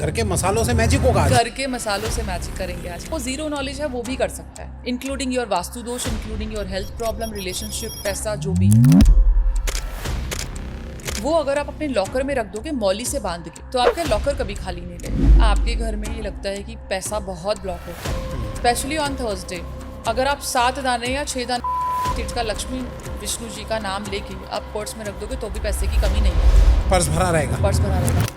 घर के मसालों से मैजिक होगा आज। घर के मसालों से मैजिक करेंगे आज। वो जीरो नॉलेज है वो भी कर सकता है, इंक्लूडिंग योर वास्तु दोष, including your health problem, relationship, पैसा, जो भी। वो अगर आप अपने लॉकर में रख दोगे मौली से बांध के, तो आपका लॉकर कभी खाली नहीं रहेगा। आपके घर में ये लगता है कि पैसा बहुत ब्लॉक होता है, स्पेशली ऑन थर्सडे। अगर आप 7 दाने या 6 दाने का लक्ष्मी विष्णु जी का नाम लेके आप पर्स में रख दोगे तो भी पैसे की कमी नहीं है। पर्स भरा रहेगा। पर्स भरा रहेगा।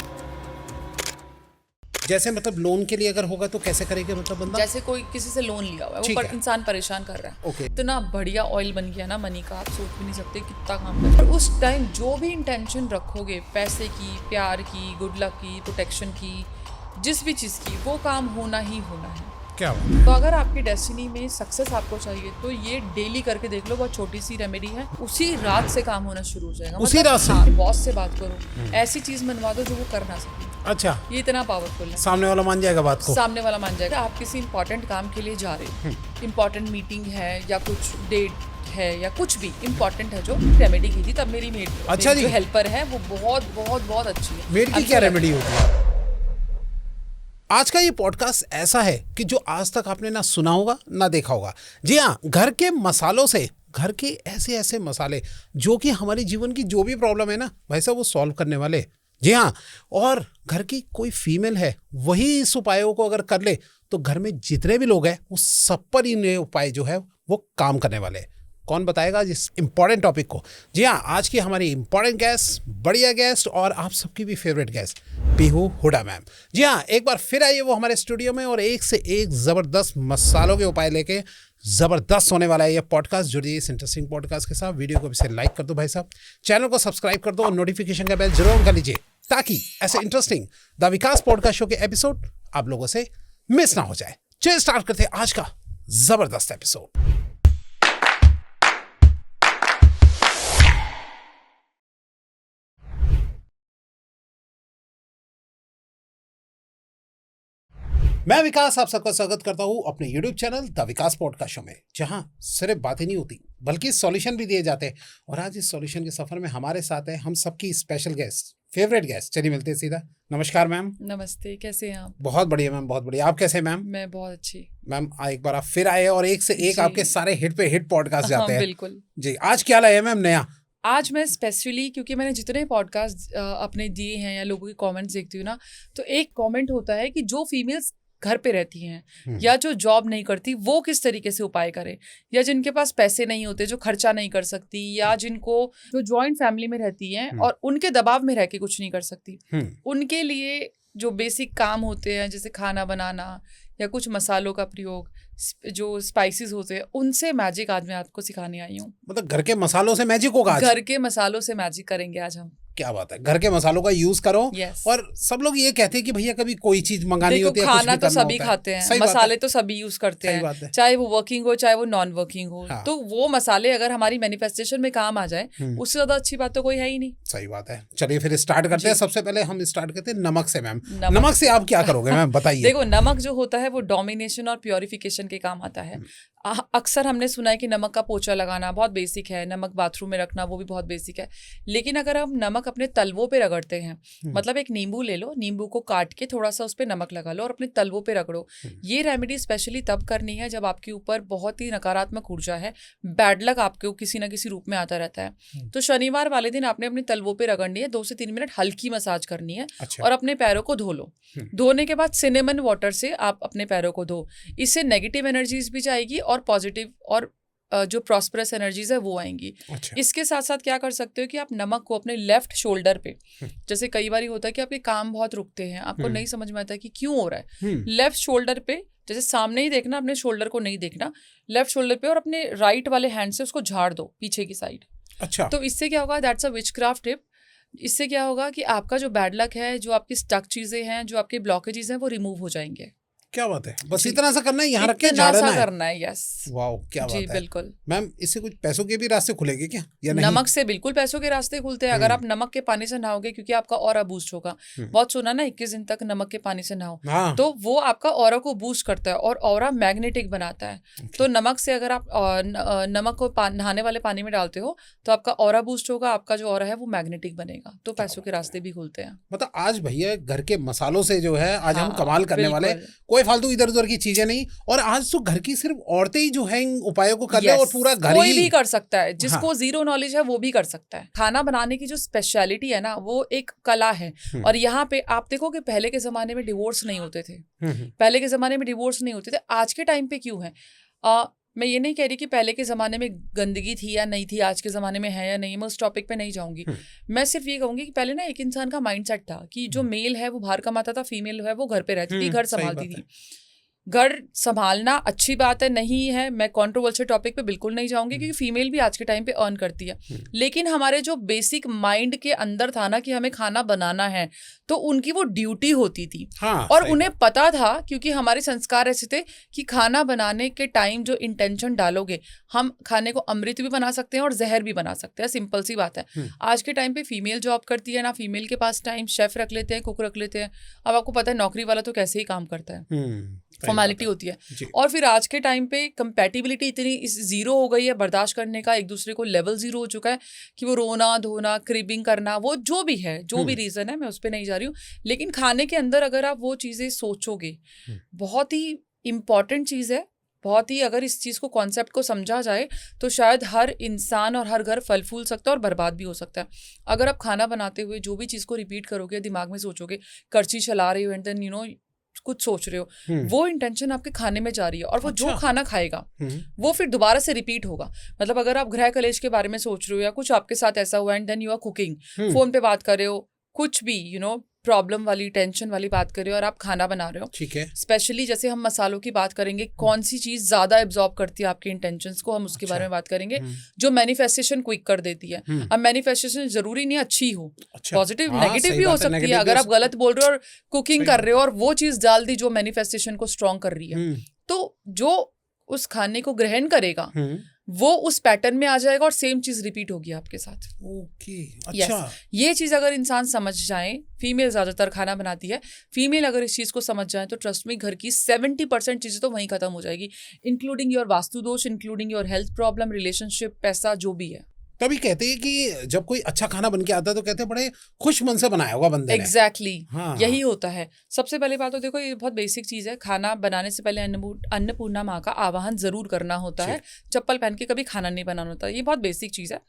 जैसे मतलब लोन के लिए अगर होगा तो कैसे करेंगे मतलब बंदा? जैसे कोई किसी से लोन लिया हुआ है, वो इंसान परेशान कर रहा है। ओके। इतना बढ़िया ऑयल बन गया ना मनी का, आप सोच भी नहीं सकते कितना काम करता है। उस टाइम जो भी इंटेंशन रखोगे, पैसे की, प्यार की, गुड लक की, प्रोटेक्शन की, जिस भी चीज़ की, वो काम होना ही होना है। क्या? तो अगर आपकी डेस्टिनी में सक्सेस आपको चाहिए तो ये डेली करके देख लो, बहुत छोटी सी रेमेडी है, उसी रात से काम होना शुरू हो जाएगा। उसी रात से? हाँ, बॉस से बात करो, ऐसी चीज मनवा दो जो वो कर ना सके। अच्छा, ये इतना पावरफुल है। सामने वाला मान जाएगा बात को? सामने वाला मान जाएगा। आप किसी इंपॉर्टेंट काम के लिए जा रहे हो, इंपॉर्टेंट मीटिंग है या कुछ डेट है या कुछ भी इंपॉर्टेंट है, जो रेमेडी की थी तब मेरी मेड, अच्छा जो हेल्पर है वो बहुत बहुत बहुत अच्छी है। मेड की क्या रेमेडी होती है? आज का ये पॉडकास्ट ऐसा है कि जो आज तक आपने ना सुना होगा ना देखा होगा। जी हाँ, घर के मसालों से, घर के ऐसे ऐसे मसाले जो कि हमारे जीवन की जो भी प्रॉब्लम है ना भाई साहब, वो सॉल्व करने वाले। जी हाँ, और घर की कोई फीमेल है वही इस उपायों को अगर कर ले तो घर में जितने भी लोग हैं वो सब पर ये उपाय जो है वो काम करने वाले हैं। कौन बताएगा इस इंपॉर्टेंट टॉपिक को? जी हाँ, आज की हमारी इंपॉर्टेंट गेस्ट, बढ़िया गेस्ट और आप सबकी भी favourite guest Pihu Hooda ma'am. जी हाँ, एक बार फिर आइए वो हमारे स्टूडियो में और एक से एक जबरदस्त मसालों के उपाय लेके जबरदस्त होने वाला है ये पॉडकास्ट। जुड़िए इस इंटरेस्टिंग पॉडकास्ट के साथ। वीडियो को भी लाइक कर दो भाई साहब, चैनल को सब्सक्राइब कर दो और नोटिफिकेशन का बेल जरूर कर लीजिए ताकि ऐसे interesting the Vikas podcast show के एपिसोड आप लोगों से मिस ना हो जाए। चलिए स्टार्ट करते हैं आज का जबरदस्त एपिसोड। मैं विकास आप सबका स्वागत करता हूं अपने YouTube channel the Vikas podcast show में, जहां सिर्फ बातें नहीं होती बल्कि सॉल्यूशन भी दिए जाते हैं। और आज इस सॉल्यूशन के सफर में हमारे साथ है हम सबकी स्पेशल गेस्ट, फेवरेट गेस्ट। चलिए मिलते हैं सीधा। नमस्कार मैम। नमस्ते, कैसे हैं आप? बहुत बढ़िया मैम, बहुत बढ़िया। आप कैसे हैं मैम? मैं बहुत अच्छी। मैम एक बार आप फिर आए और एक से एक आपके सारे हिट पे हिट पॉडकास्ट जाते हैं। बिल्कुल जी, आज क्या लाए मैम नया? आज मैं स्पेशली, क्योंकि मैंने जितने पॉडकास्ट अपने दिए हैं या लोगों के कमेंट्स देखती हूँ ना, तो एक कमेंट होता है कि जो फीमेल्स घर पे रहती हैं या जो जॉब नहीं करती वो किस तरीके से उपाय करें, या जिनके पास पैसे नहीं होते, जो खर्चा नहीं कर सकती, या जिनको जो जॉइंट फैमिली में रहती हैं और उनके दबाव में रह के कुछ नहीं कर सकती, उनके लिए जो बेसिक काम होते हैं जैसे खाना बनाना या कुछ मसालों का प्रयोग, जो स्पाइसेस होते हैं, उनसे मैजिक आज मैं आपको सिखाने आई हूँ। मतलब घर के मसालों से मैजिक होगा आज? घर के मसालों से मैजिक करेंगे आज हम। क्या बात है, घर के मसालों का यूज करो। और सब लोग ये कहते हैं कि भैया कभी कोई चीज मंगानी होती है, खाना तो सभी खाते हैं, मसाले तो सभी यूज करते हैं, चाहे वो वर्किंग हो चाहे वो नॉन वर्किंग हो। तो वो मसाले अगर हमारी मैनिफेस्टेशन में काम आ जाए, उससे ज्यादा अच्छी बात तो कोई है ही नहीं। सही बात है। चलिए फिर स्टार्ट करते हैं। सबसे पहले हम स्टार्ट करते हैं नमक से। मैम नमक से आप क्या करोगे मैम, बताइए। देखो, नमक जो होता है वो डोमिनेशन और प्योरिफिकेशन के काम आता है। अक्सर हमने सुना है कि नमक का पोछा लगाना बहुत बेसिक है, नमक बाथरूम में रखना वो भी बहुत बेसिक है। लेकिन अगर हम नमक अपने तलवों पे रगड़ते हैं, मतलब एक नींबू ले लो, नींबू को काट के थोड़ा सा उस पे नमक लगा लो और अपने तलवों पे रगड़ो। ये रेमेडी स्पेशली तब करनी है जब आपके ऊपर बहुत ही नकारात्मक ऊर्जा है, बैड लक आपके किसी ना किसी रूप में आता रहता है। तो शनिवार वाले दिन आपने अपने तलवों पे रगड़नी है, 2 से 3 मिनट हल्की मसाज करनी है। और अपने पैरों को धो लो। धोने के बाद सिनेमन वाटर से आप अपने पैरों को धो। इससे नेगेटिव एनर्जीज भी जाएगी और पॉजिटिव और जो प्रॉस्परस एनर्जीज है वो आएंगी। इसके साथ साथ क्या कर सकते हो कि आप नमक को अपने लेफ्ट शोल्डर पे, जैसे कई बार होता है कि आपके काम बहुत रुकते हैं, आपको नहीं समझ में आता कि क्यों हो रहा है, लेफ्ट शोल्डर पे, जैसे सामने ही देखना, अपने शोल्डर को नहीं देखना, लेफ्ट शोल्डर पे, और अपने राइट वाले हैंड से उसको झाड़ दो पीछे की साइड। अच्छा। तो इससे क्या होगा, दैट्स अ विचक्राफ्ट टिप। इससे क्या होगा कि आपका जो बैड लक है, जो आपकी स्टक चीजें हैं, जो आपके ब्लॉकेजेस हैं, वो रिमूव हो जाएंगे। क्या बात है, बस जी। इतना सा करना है, यहाँ रख के इतना झाड़ना सा है। करना है, यस। वाह, क्या जी बात है बिल्कुल। मैम। इससे कुछ पैसों के भी रास्ते खुलेंगे क्या या नहीं? नमक से बिल्कुल पैसों के रास्ते खुलते हैं अगर आप नमक के पानी से नहाओगे, क्योंकि आपका ऑरा बूस्ट होगा। बहुत सुना ना 21 दिन तक नमक के पानी से नहाओ, हाँ। तो वो आपका ऑरा को बूस्ट करता है और ऑरा मैग्नेटिक बनाता है। तो नमक से अगर आप नमक को नहाने वाले पानी में डालते हो तो आपका ऑरा बूस्ट होगा, आपका जो ऑरा है वो मैग्नेटिक बनेगा, तो पैसों के रास्ते भी खुलते हैं। मतलब आज भैया घर के मसालों से जो है आज हम हाँ, कमाल करने वाले, बिल्कुल। कोई फालतू इधर उधर की चीजें नहीं। और आज तो घर की सिर्फ औरतें ही जो है इन उपायों को कर ले Yes, और पूरा घर कोई ही भी कर सकता है, जिसको हाँ। जीरो नॉलेज है वो भी कर सकता है। खाना बनाने की जो स्पेशलिटी है ना, वो एक कला है। और यहाँ पे आप देखो कि पहले के जमाने में डिवोर्स नहीं होते थे, पहले के जमाने में डिवोर्स नहीं होते थे। आज के टाइम पे क्यों है? मैं ये नहीं कह रही कि पहले के ज़माने में गंदगी थी या नहीं थी, आज के ज़माने में है या नहीं, मैं उस टॉपिक पे नहीं जाऊंगी। मैं सिर्फ ये कहूंगी कि पहले ना एक इंसान का माइंडसेट था कि जो मेल है वो बाहर कमाता था, फीमेल है वो घर पे रहती थी, घर संभालती थी। घर संभालना अच्छी बात है, नहीं है, मैं कंट्रोवर्शियल टॉपिक पे बिल्कुल नहीं जाऊंगी, क्योंकि फीमेल भी आज के टाइम पे अर्न करती है। लेकिन हमारे जो बेसिक माइंड के अंदर था ना कि हमें खाना बनाना है, तो उनकी वो ड्यूटी होती थी। और उन्हें पता था, क्योंकि हमारे संस्कार ऐसे थे कि खाना बनाने के टाइम जो इंटेंशन डालोगे, हम खाने को अमृत भी बना सकते हैं और जहर भी बना सकते हैं, सिंपल सी बात है। आज के टाइम पे फीमेल जॉब करती है ना, फीमेल के पास टाइम, शेफ रख लेते हैं, कुक रख लेते हैं। अब आपको पता है नौकरी वाला तो कैसे ही काम करता है, फॉर्मेलिटी होती है। और फिर आज के टाइम पे कंपैटिबिलिटी इतनी जीरो हो गई है, बर्दाश्त करने का एक दूसरे को लेवल जीरो हो चुका है कि वो रोना धोना, क्रिबिंग करना, वो जो भी है, जो भी रीजन है, मैं उस पर नहीं जा रही हूँ। लेकिन खाने के अंदर अगर आप वो चीजें सोचोगे, बहुत ही इंपॉर्टेंट चीज है, बहुत ही, अगर इस चीज को, कॉन्सेप्ट को समझा जाए तो शायद हर इंसान और हर घर फल फूल सकता है और बर्बाद भी हो सकता है। अगर आप खाना बनाते हुए जो भी चीज को रिपीट करोगे, दिमाग में सोचोगे, करछी चला रहे हो एंड देन कुछ सोच रहे हो, वो इंटेंशन आपके खाने में जा रही है, और वो जो खाना खाएगा वो फिर दोबारा से रिपीट होगा। मतलब अगर आप गृह कलेश के बारे में सोच रहे हो या कुछ आपके साथ ऐसा हुआ and then you are cooking, phone पे बात कर रहे हो, कुछ भी प्रॉब्लम वाली, टेंशन वाली बात कर रहे हो और आप खाना बना रहे हो, ठीक है। स्पेशली जैसे हम मसालों की बात करेंगे, कौन सी चीज ज्यादा एब्जॉर्ब करती है आपके इंटेंशंस को, हम उसके बारे में बात करेंगे, जो मैनिफेस्टेशन क्विक कर देती है। अब मैनिफेस्टेशन जरूरी नहीं अच्छी हो, पॉजिटिव नेगेटिव भी हो सकती है। अगर आप गलत बोल रहे हो और कुकिंग कर रहे हो और वो चीज डाल दी जो मैनिफेस्टेशन को स्ट्रॉन्ग कर रही है, तो जो उस खाने को ग्रहण करेगा वो उस पैटर्न में आ जाएगा और सेम चीज रिपीट होगी आपके साथ। ओके, अच्छा। ये चीज अगर इंसान समझ जाए, फीमेल ज्यादातर खाना बनाती है, फीमेल अगर इस चीज को समझ जाए तो ट्रस्ट में घर की 70% चीजें तो वहीं खत्म हो जाएगी, इंक्लूडिंग योर वास्तु दोष, including your health problem, relationship, पैसा, जो भी है। तभी कहते हैं कि जब कोई अच्छा खाना बन के आता है तो कहते हैं बड़े खुश मन से बनाया होगा बंदे ने। एग्जैक्टली, यही होता है। सबसे पहले बात तो देखो, ये बहुत बेसिक चीज है, खाना बनाने से पहले अन्नपूर्णा माँ का आवाहन जरूर करना होता है, चप्पल पहन के कभी खाना नहीं बनाना होता, ये बहुत बेसिक चीज है।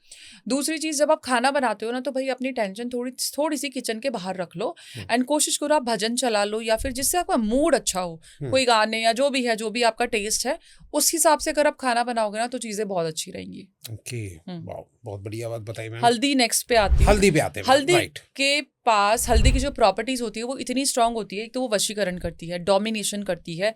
दूसरी चीज, जब आप खाना बनाते हो ना, तो भाई अपनी टेंशन थोड़ी सी किचन के बाहर रख लो एंड कोशिश करो आप भजन चला लो, या फिर जिससे आपका मूड अच्छा हो, कोई गाने या जो भी है, जो भी आपका टेस्ट है, उस हिसाब से अगर आप खाना बनाओगे ना तो चीजें बहुत अच्छी रहेंगी। ओके, बहुत बढ़िया बात बताई मैम। हल्दी नेक्स्ट पे आती है। हल्दी पे आते हैं। हल्दी के पास हल्दी की जो प्रॉपर्टीज होती है वो इतनी स्ट्रांग होती है, एक तो वो वशीकरण करती है, डोमिनेशन करती है,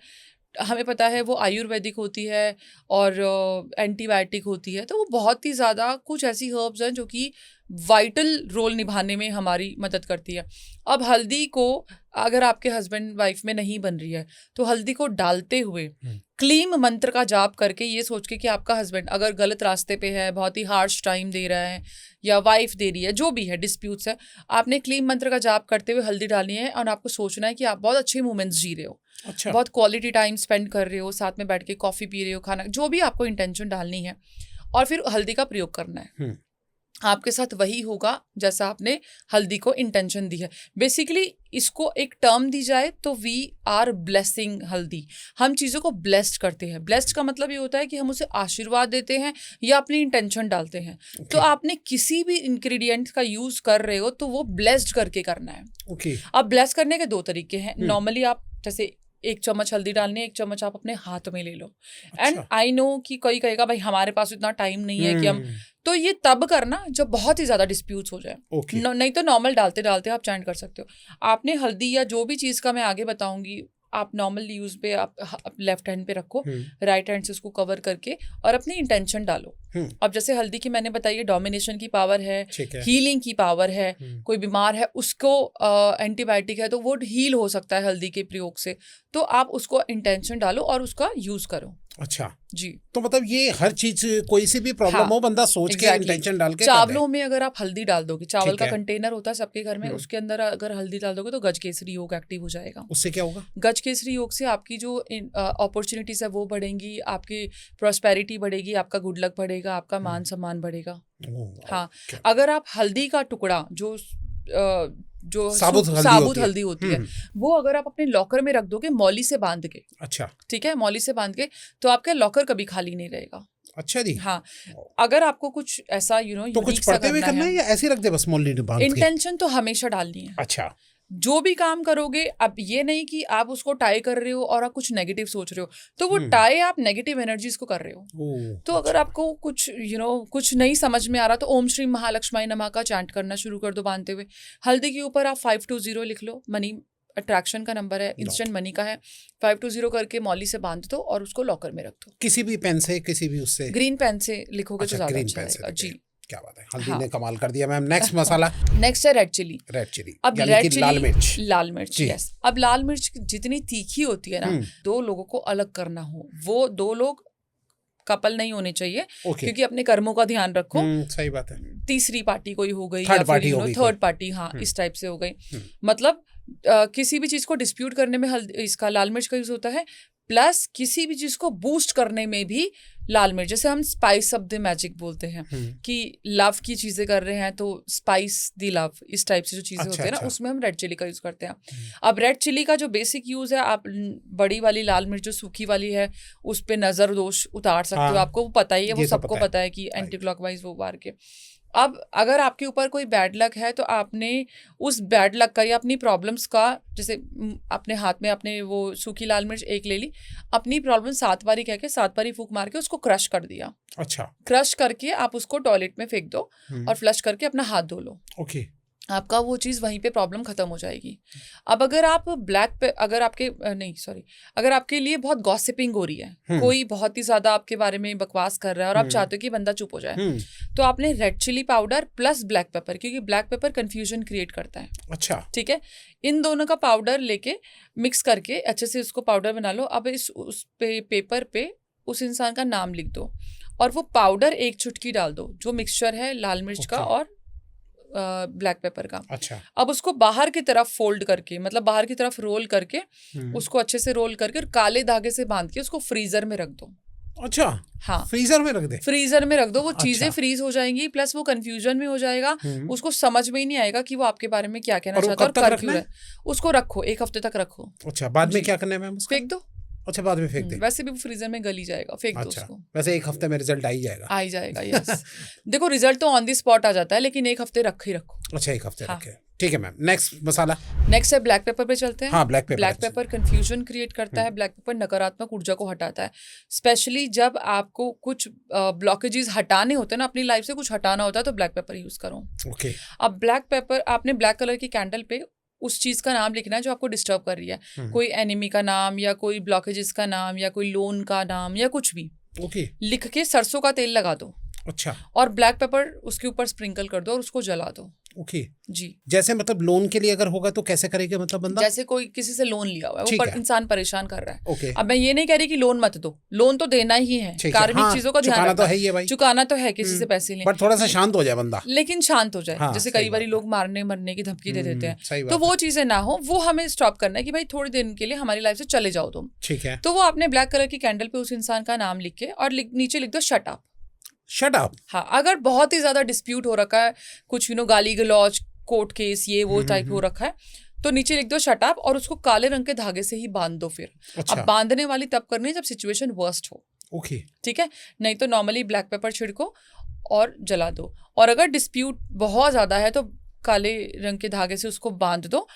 हमें पता है वो आयुर्वेदिक होती है और एंटीबायोटिक होती है, तो वो बहुत ही ज़्यादा कुछ ऐसी हर्ब्स हैं जो कि वाइटल रोल निभाने में हमारी मदद करती है। अब हल्दी को अगर आपके हस्बैंड वाइफ में नहीं बन रही है तो हल्दी को डालते हुए क्लीम मंत्र का जाप करके, ये सोच के कि आपका हस्बैंड अगर गलत रास्ते पे है, बहुत ही हार्श टाइम दे रहा है, या वाइफ दे रही है, जो भी है, डिस्प्यूट्स है, आपने क्लीम मंत्र का जाप करते हुए हल्दी डालनी है और आपको सोचना है कि आप बहुत अच्छे मोमेंट्स जी रहे हो, अच्छा, बहुत क्वालिटी टाइम स्पेंड कर रहे हो, साथ में बैठ के कॉफ़ी पी रहे हो, खाना, जो भी आपको इंटेंशन डालनी है, और फिर हल्दी का प्रयोग करना है। आपके साथ वही होगा जैसा आपने हल्दी को इंटेंशन दी है। बेसिकली इसको एक टर्म दी जाए तो वी आर ब्लेसिंग हल्दी, हम चीज़ों को ब्लेस्ड करते हैं। ब्लेस्ड का मतलब ये होता है कि हम उसे आशीर्वाद देते हैं या अपनी इंटेंशन डालते हैं। तो आपने किसी भी इंग्रेडिएंट का यूज कर रहे हो तो वो ब्लेस्ड करके करना है। अब ब्लेस करने के 2 तरीके हैं। नॉर्मली आप जैसे 1 चम्मच हल्दी डालनी है, 1 चम्मच आप अपने हाथ में ले लो। एंड आई नो कि कोई कहेगा भाई हमारे पास इतना टाइम नहीं है कि हम, तो ये तब करना जब बहुत ही ज्यादा डिस्प्यूट्स हो जाए। नहीं तो नॉर्मल डालते डालते आप चैंट कर सकते हो। आपने हल्दी या जो भी चीज का मैं आगे बताऊंगी, आप नॉर्मल यूज पे आप लेफ्ट हैंड पे रखो, राइट हैंड से उसको कवर करके और अपनी इंटेंशन डालो। अब जैसे हल्दी की मैंने बताई है डोमिनेशन की पावर है, हीलिंग की पावर है, कोई बीमार है उसको एंटीबायोटिक है तो वो हील हो सकता है हल्दी के प्रयोग से, तो आप उसको इंटेंशन डालो और उसका यूज करो। अच्छा जी, तो मतलब ये हर चीज कोई सी भी प्रॉब्लम हो बंदा सोच के इंटेंशन डाल के चावलों में अगर आप हल्दी डाल दोगे, चावल का कंटेनर होता है सबके घर में, उसके अंदर अगर हल्दी डाल दोगे तो गज केसरी योग एक्टिव हो जाएगा। उससे क्या होगा? गज केसरी योग से आपकी जो अपॉर्चुनिटीज है वो बढ़ेंगी, आपकी प्रॉस्पेरिटी बढ़ेगी, आपका गुड लक बढ़ेगा, आपका मान सम्मान बढ़ेगा। हाँ, अगर आप हल्दी का टुकड़ा जो साबुत हल्दी होती है वो अगर आप अपने लॉकर में रख दोगे मौली से बांध के, अच्छा ठीक है, मौली से बांध के, तो आपका लॉकर कभी खाली नहीं रहेगा। अच्छा जी। हाँ, अगर आपको कुछ ऐसा तो कुछ पढ़ते हुए करना है या ऐसे रख दे बस मौली बांध के? इंटेंशन तो हमेशा डालनी है। अच्छा, जो भी काम करोगे, अब ये नहीं कि आप उसको टाई कर रहे हो और आप कुछ नेगेटिव सोच रहे हो, तो वो टाई आप नेगेटिव एनर्जीज को कर रहे हो। तो अगर आपको कुछ कुछ नहीं समझ में आ रहा तो ओम श्री महालक्ष्मी नमः का चैंट करना शुरू कर दो बांधते हुए। हल्दी के ऊपर आप 520 लिख लो, मनी अट्रैक्शन का नंबर है, इंस्टेंट मनी का है, 520 करके मौली से बांध दो और उसको लॉकर में रख दो। किसी भी पेन से, किसी भी उससे, ग्रीन पेन से लिखोगे तो ज्यादा अच्छा रहेगा। जी, क्या बात है, हल्दी ने कमाल कर दिया मैम। नेक्स्ट मसाला, नेक्स्ट है रेड चिली। रेड चिली, अब रेड चिली, लाल मिर्च, यस। अब लाल मिर्च जितनी तीखी होती है ना, दो लोगों को अलग करना हो, वो दो लोग कपल नहीं होने चाहिए, क्योंकि अपने कर्मों का ध्यान रखो। सही बात है। तीसरी पार्टी कोई हो गई, थर्ड पार्टी, हाँ, इस टाइप से हो गई। मतलब किसी भी चीज को डिस्प्यूट करने में इसका लाल मिर्च का यूज होता है, प्लस किसी भी चीज को बूस्ट करने में भी लाल मिर्च, जैसे हम स्पाइस ऑफ द मैजिक बोलते हैं कि लव की चीजें कर रहे हैं तो स्पाइस द लव, इस टाइप से जो चीजें होती है ना, उसमें हम रेड चिली का यूज करते हैं। अब रेड चिली का जो बेसिक यूज है, आप बड़ी वाली लाल मिर्च जो सूखी वाली है उस पे नजर दोष उतार सकते हो, आपको पता ही है, वो सबको पता है कि एंटी क्लॉकवाइज वो वार के। अब अगर आपके ऊपर कोई बैड लक है तो आपने उस बैड लक का या अपनी प्रॉब्लम्स का, जैसे अपने हाथ में आपने वो सूखी लाल मिर्च एक ले ली, अपनी प्रॉब्लम 7 बारी कह के 7 बारी फूंक मार के उसको क्रश कर दिया। अच्छा, क्रश करके आप उसको टॉयलेट में फेंक दो और फ्लश करके अपना हाथ धो लो। ओके, आपका वो चीज़ वहीं पे प्रॉब्लम खत्म हो जाएगी। अब अगर आप अगर आपके लिए बहुत गॉसिपिंग हो रही है, कोई बहुत ही ज्यादा आपके बारे में बकवास कर रहा है और आप चाहते हो कि बंदा चुप हो जाए, तो आपने red chilli powder plus black pepper, क्योंकि ब्लैक पेपर कंफ्यूजन क्रिएट करता है। अच्छा, ठीक है, इन दोनों का पाउडर लेके मिक्स करके अच्छे से उसको पाउडर बना लो। अब उस पेपर पे उस इंसान का नाम लिख दो और वो पाउडर एक चुटकी डाल दो, जो मिक्सचर है लाल मिर्च का और ब्लैक पेपर का। अच्छा, अब उसको बाहर की तरफ फोल्ड करके, मतलब बाहर की तरफ रोल करके, उसको अच्छे से रोल करके और काले धागे से बांध के उसको फ्रीजर में रख दो। अच्छा, हाँ, फ्रीजर में रख दे, फ्रीजर में रख दो, वो चीजें फ्रीज हो जाएंगी, प्लस वो कंफ्यूजन में हो जाएगा, उसको समझ में ही नहीं आएगा कि वो आपके बारे में क्या कहना चाहता है और कर क्यों है। उसको रखो, 1 हफ्ते तक रखो। अच्छा, बाद में क्या करना है मैम? फेंक दो। अच्छा, बाद में फेंक दे, वैसे भी वो फ्रीजर में गल ही जाएगा, फेंक दो उसको। वैसे 1 हफ्ते में रिजल्ट आ ही जाएगा। यस, देखो रिजल्ट तो ऑन द स्पॉट आ जाता है, लेकिन 1 हफ्ते रख ही रखो। अच्छा, 1 हफ्ते रखे, ठीक है मैम। नेक्स्ट मसाला, नेक्स्ट है ब्लैक पेपर पे चलते हैं। हाँ, ब्लैक पेपर कंफ्यूजन क्रिएट करता है। ब्लैक पेपर नकारात्मक ऊर्जा को हटाता है, स्पेशली जब आपको कुछ ब्लॉकेजेस हटाने होते हैं ना, अपनी लाइफ से कुछ हटाना होता है, तो ब्लैक पेपर यूज करो। ओके, अब ब्लैक पेपर, आपने ब्लैक कलर की कैंडल पे उस चीज का नाम लिखना है जो आपको डिस्टर्ब कर रही है, कोई एनिमी का नाम या कोई ब्लॉकेजेस का नाम या कोई लोन का नाम या कुछ भी। ओके, लिख के सरसों का तेल लगा दो। अच्छा, और ब्लैक पेपर उसके ऊपर स्प्रिंकल कर दो और उसको जला दो। ओके जी, जैसे मतलब लोन के लिए अगर होगा तो कैसे करेगा, मतलब बंदा जैसे कोई किसी से लोन लिया हुआ है, वो इंसान परेशान कर रहा है। अब मैं ये नहीं कह रही कि लोन मत दो, लोन तो देना ही है, कार्मिक चीजों का ध्यान रखना तो है ही है भाई, चुकाना तो है, किसी से पैसे लें, बट थोड़ा सा शांत हो जाए बंदा, लेकिन शांत हो जाए। जैसे कई बार लोग मारने मरने की धमकी दे देते हैं, तो वो चीजें ना हो, वो हमें स्टॉप करना है कि भाई थोड़ी देर के लिए हमारी लाइफ से चले जाओ तुम। ठीक है, तो वो आपने ब्लैक कलर की कैंडल पे उस इंसान का नाम लिख के और नीचे लिख दो शट अप। शट अप, हाँ, अगर बहुत ही ज्यादा डिस्प्यूट हो रखा है, कुछ गाली गलौज, कोर्ट केस, ये वो टाइप हो रखा है, तो नीचे लिख दो शट अप और उसको काले रंग के धागे से ही बांध दो फिर। अच्छा, अब बांधने वाली तब करनी है जब सिचुएशन वर्स्ट हो। ओके, ठीक है, नहीं तो नॉर्मली ब्लैक पेपर छिड़को और जला दो। और अगर डिस्प्यूट बहुत ज्यादा है तो काले रंग के धागे से उसको बांध दो,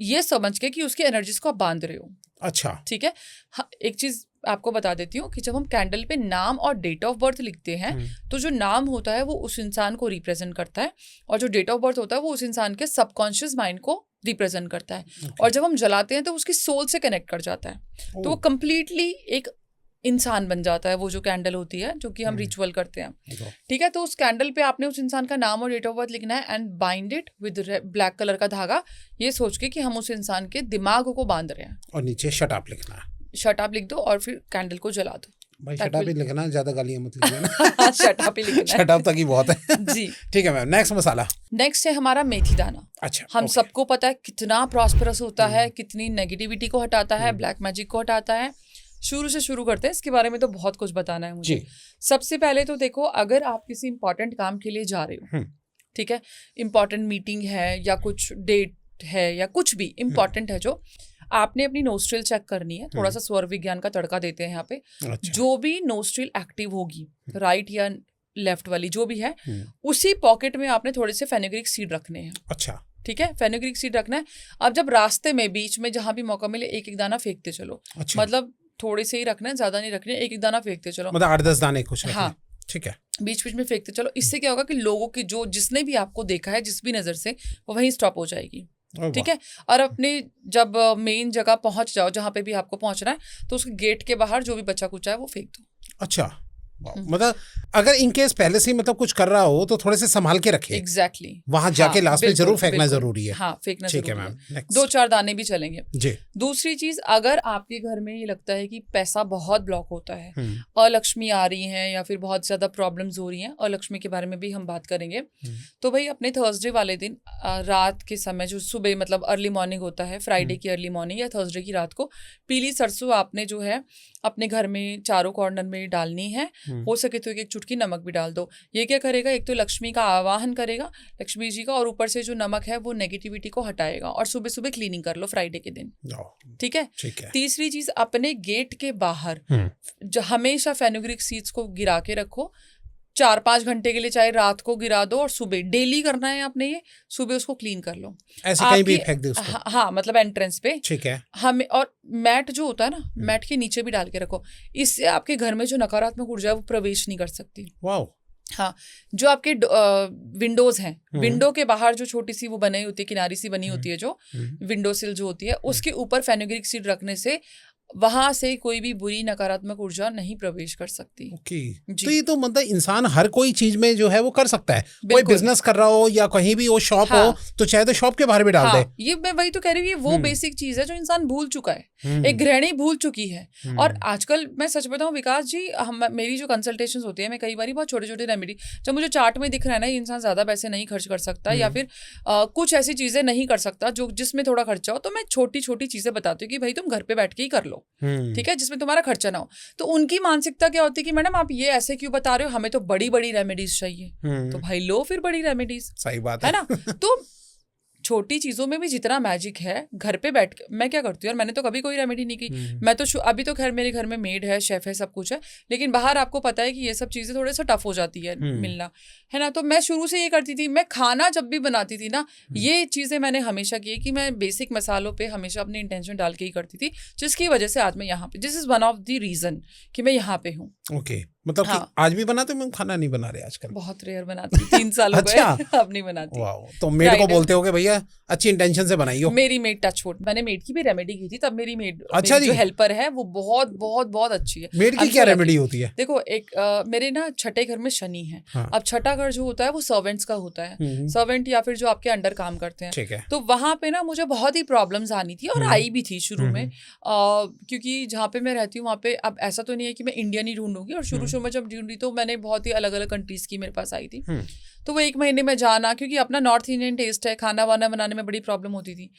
ये समझ के कि उसकी एनर्जीज को आप बांध रहे हो। अच्छा, ठीक है। हाँ, एक चीज आपको बता देती हूँ कि जब हम कैंडल पे नाम और डेट ऑफ बर्थ लिखते हैं तो जो नाम होता है वो उस इंसान को रिप्रेजेंट करता है, और जो डेट ऑफ बर्थ होता है वो उस इंसान के सबकॉन्शियस माइंड को रिप्रेजेंट करता है। और जब हम जलाते हैं तो उसकी सोल से कनेक्ट कर जाता है, तो वो कंप्लीटली एक इंसान बन जाता है, वो जो कैंडल होती है जो कि हम रिचुअल करते हैं। ठीक है, तो उस कैंडल पे आपने उस इंसान का नाम और डेट ऑफ बर्थ लिखना है and bind it with black colour का धागा, ये सोच के कि हम उस इंसान के दिमाग को बांध रहे हैं। और नीचे शट अप लिखना है। शट अप लिख दो और फिर कैंडल को जला दो। भाई शट अप ही लिखना, ज्यादा गालियां मत लिखना। शट अप ही लिखना है। शट अप तक ही बहुत है। जी ठीक है मैम, नेक्स्ट मसाला। नेक्स्ट है हमारा मेथी दाना। अच्छा, हम सबको पता है कितना प्रॉस्पेरस होता है, कितनी नेगेटिविटी को हटाता है, ब्लैक मैजिक को हटाता है। शुरू से शुरू करते हैं, इसके बारे में तो बहुत कुछ बताना है मुझे। सबसे पहले तो देखो, अगर आप किसी इंपॉर्टेंट काम के लिए जा रहे हो, ठीक है, इंपॉर्टेंट मीटिंग है या कुछ डेट है या कुछ भी इंपॉर्टेंट है, जो आपने अपनी नोस्ट्रिल चेक करनी है। थोड़ा सा स्वर विज्ञान का तड़का देते हैं यहाँ पे। अच्छा। जो भी नोस्ट्रिल एक्टिव होगी, राइट या लेफ्ट वाली जो भी है, उसी पॉकेट में आपने थोड़े से फेनुग्रीक सीड रखने हैं। अच्छा, ठीक है, फेनुग्रीक सीड रखना है। अब जब रास्ते में बीच में जहां भी मौका मिले एक एक दाना फेंकते चलो। अच्छा। मतलब थोड़े से ही रखना है, ज्यादा नहीं रखने, एक एक दाना फेंकते चलो। मतलब 8-10 दाने कुछ रखने। हाँ, ठीक है, बीच बीच में फेंकते चलो। इससे क्या होगा कि लोगों की जो जिसने भी आपको देखा है जिस भी नजर से, वो वहीं स्टॉप हो जाएगी। ठीक है, और अपने जब मेन जगह पहुंच जाओ जहां पे भी आपको पहुंचना है, तो उसके गेट के बाहर जो भी बचा कुचा है वो फेंक दो। अच्छा, मतलब अगर इन केस पहले से ही मतलब कुछ कर रहा हो तो थोड़े से संभाल के रखे। एग्जैक्टली, वहां जाके लास्ट में जरूर फेंकना जरूरी है। हाँ, फेंकना ठीक है जरूरी मैम। 2-4 दाने भी चलेंगे जी। दूसरी चीज, अगर आपके घर में ये लगता है कि पैसा बहुत ब्लॉक होता है, अलक्ष्मी आ रही है या फिर बहुत ज्यादा प्रॉब्लम्स हो रही हैं, अलक्ष्मी के बारे में भी हम बात करेंगे, तो भाई अपने थर्सडे वाले दिन रात के समय, जो सुबह मतलब अर्ली मॉर्निंग होता है, फ्राइडे की अर्ली मॉर्निंग या थर्सडे की रात को, पीली सरसों आपने जो है अपने घर में चारों कॉर्नर में डालनी है। हो सके तो एक चुटकी नमक भी डाल दो। ये क्या करेगा, एक तो लक्ष्मी का आवाहन करेगा, लक्ष्मी जी का, और ऊपर से जो नमक है वो नेगेटिविटी को हटाएगा। और सुबह सुबह क्लीनिंग कर लो फ्राइडे के दिन। ठीक है। तीसरी चीज, अपने गेट के बाहर हमेशा फेनुग्रीक सीड्स को गिरा के रखो। 4-5 घंटे के लिए, चाहे रात को गिरा दो और सुबह डेली करना है आपने, ये सुबह उसको क्लीन कर लो। ऐसे कहीं भी फेंक दे उसको। हाँ, मतलब एंट्रेंस पे। ठीक है। हमें, और मैट जो होता है ना, मैट के नीचे भी डाल के रखो। इससे आपके घर में जो नकारात्मक ऊर्जा है वो प्रवेश नहीं कर सकती। वाह। हाँ, जो आपके विंडोज हैं, विंडो के बाहर जो छोटी सी वो बनी होती है, किनारी सी बनी होती है, जो विंडो सिल जो होती है, उसके ऊपर फेनुग्रीक सीड रखने से वहां से कोई भी बुरी नकारात्मक ऊर्जा नहीं प्रवेश कर सकती। ओके। तो ये तो मतलब इंसान हर कोई चीज में जो है वो कर सकता है। कोई बिजनेस कर रहा हो या कहीं भी वो शॉप हो, तो चाहे तो शॉप के बाहर भी डाल दे। ये मैं वही तो कह रही हूँ, ये वो बेसिक चीज है जो इंसान भूल चुका है, एक गृहिणी भूल चुकी है। और आजकल मैं सच बताऊं विकास जी, मेरी जो कंसल्टेशंस होती है, मैं कई बार बहुत छोटे छोटे रेमेडी, जब मुझे चार्ट में दिख रहा है ना, ये इंसान ज्यादा पैसे नहीं खर्च कर सकता या फिर कुछ ऐसी चीजें नहीं कर सकता जो जिसमें थोड़ा खर्चा हो, तो मैं छोटी छोटी चीजें बताती हूँ कि भाई तुम घर पे बैठ के ही कर लो। ठीक है, जिसमें तुम्हारा खर्चा ना हो। तो उनकी मानसिकता क्या होती है कि मैडम आप ये ऐसे क्यों बता रहे हो, हमें तो बड़ी बड़ी रेमेडीज चाहिए। तो भाई लो फिर बड़ी रेमेडीज। सही बात है ना। तो छोटी चीजों में भी जितना मैजिक है, घर पे बैठ के मैं क्या करती हूँ, और मैंने तो कभी कोई रेमेडी नहीं की। मैं तो अभी तो खैर मेरे घर में मेड है, शेफ है, सब कुछ है, लेकिन बाहर आपको पता है कि ये सब चीजें थोड़े सा टफ हो जाती है मिलना, है ना। तो मैं शुरू से ये करती थी, मैं खाना जब भी बनाती थी ना, ये चीजें मैंने हमेशा की कि मैं बेसिक मसालों पे हमेशा अपनी इंटेंशन डाल के ही करती थी, जिसकी वजह से आज मैं यहाँ पे, this is one of the reason कि मैं यहाँ पे हूँ। ओके, मतलब हाँ। आज भी बनाते हो? खाना नहीं बना रहे आजकल? बहुत रेयर बनाती, 3 साल हो गए। अब नहीं बनाती। वाओ। तो मेड को बोलते हो कि भैया अच्छी इंटेंशन से बनाइयो? मेरी मेड टच वुड, मैंने मेड की भी रेमेडी की थी, तब मेरी मेड, अच्छा जो हेल्पर है वो बहुत बहुत बहुत अच्छी है। मेड की क्या रेमेडी होती है? देखो, एक मेरे ना छठे घर में शनि है। अब छठा घर जो होता है वो सर्वेंट्स का होता है, सर्वेंट या फिर जो आपके अंडर काम करते हैं। ठीक है। तो वहां पे ना मुझे बहुत ही प्रॉब्लम्स आनी थी, और आई भी थी शुरू में, क्योंकि जहाँ पे मैं रहती हूँ वहाँ पे, अब ऐसा तो नहीं है कि मैं इंडियन ही ढूंढूंगी, और शुरू में जब ढूंढी तो मैंने बहुत ही अलग अलग कंट्रीज की मेरे पास आई थी। तो वो 1 महीने में जाना, क्योंकि अपना नॉर्थ इंडियन टेस्ट है, खाना वाना बनाने में बड़ी प्रॉब्लम होती थी।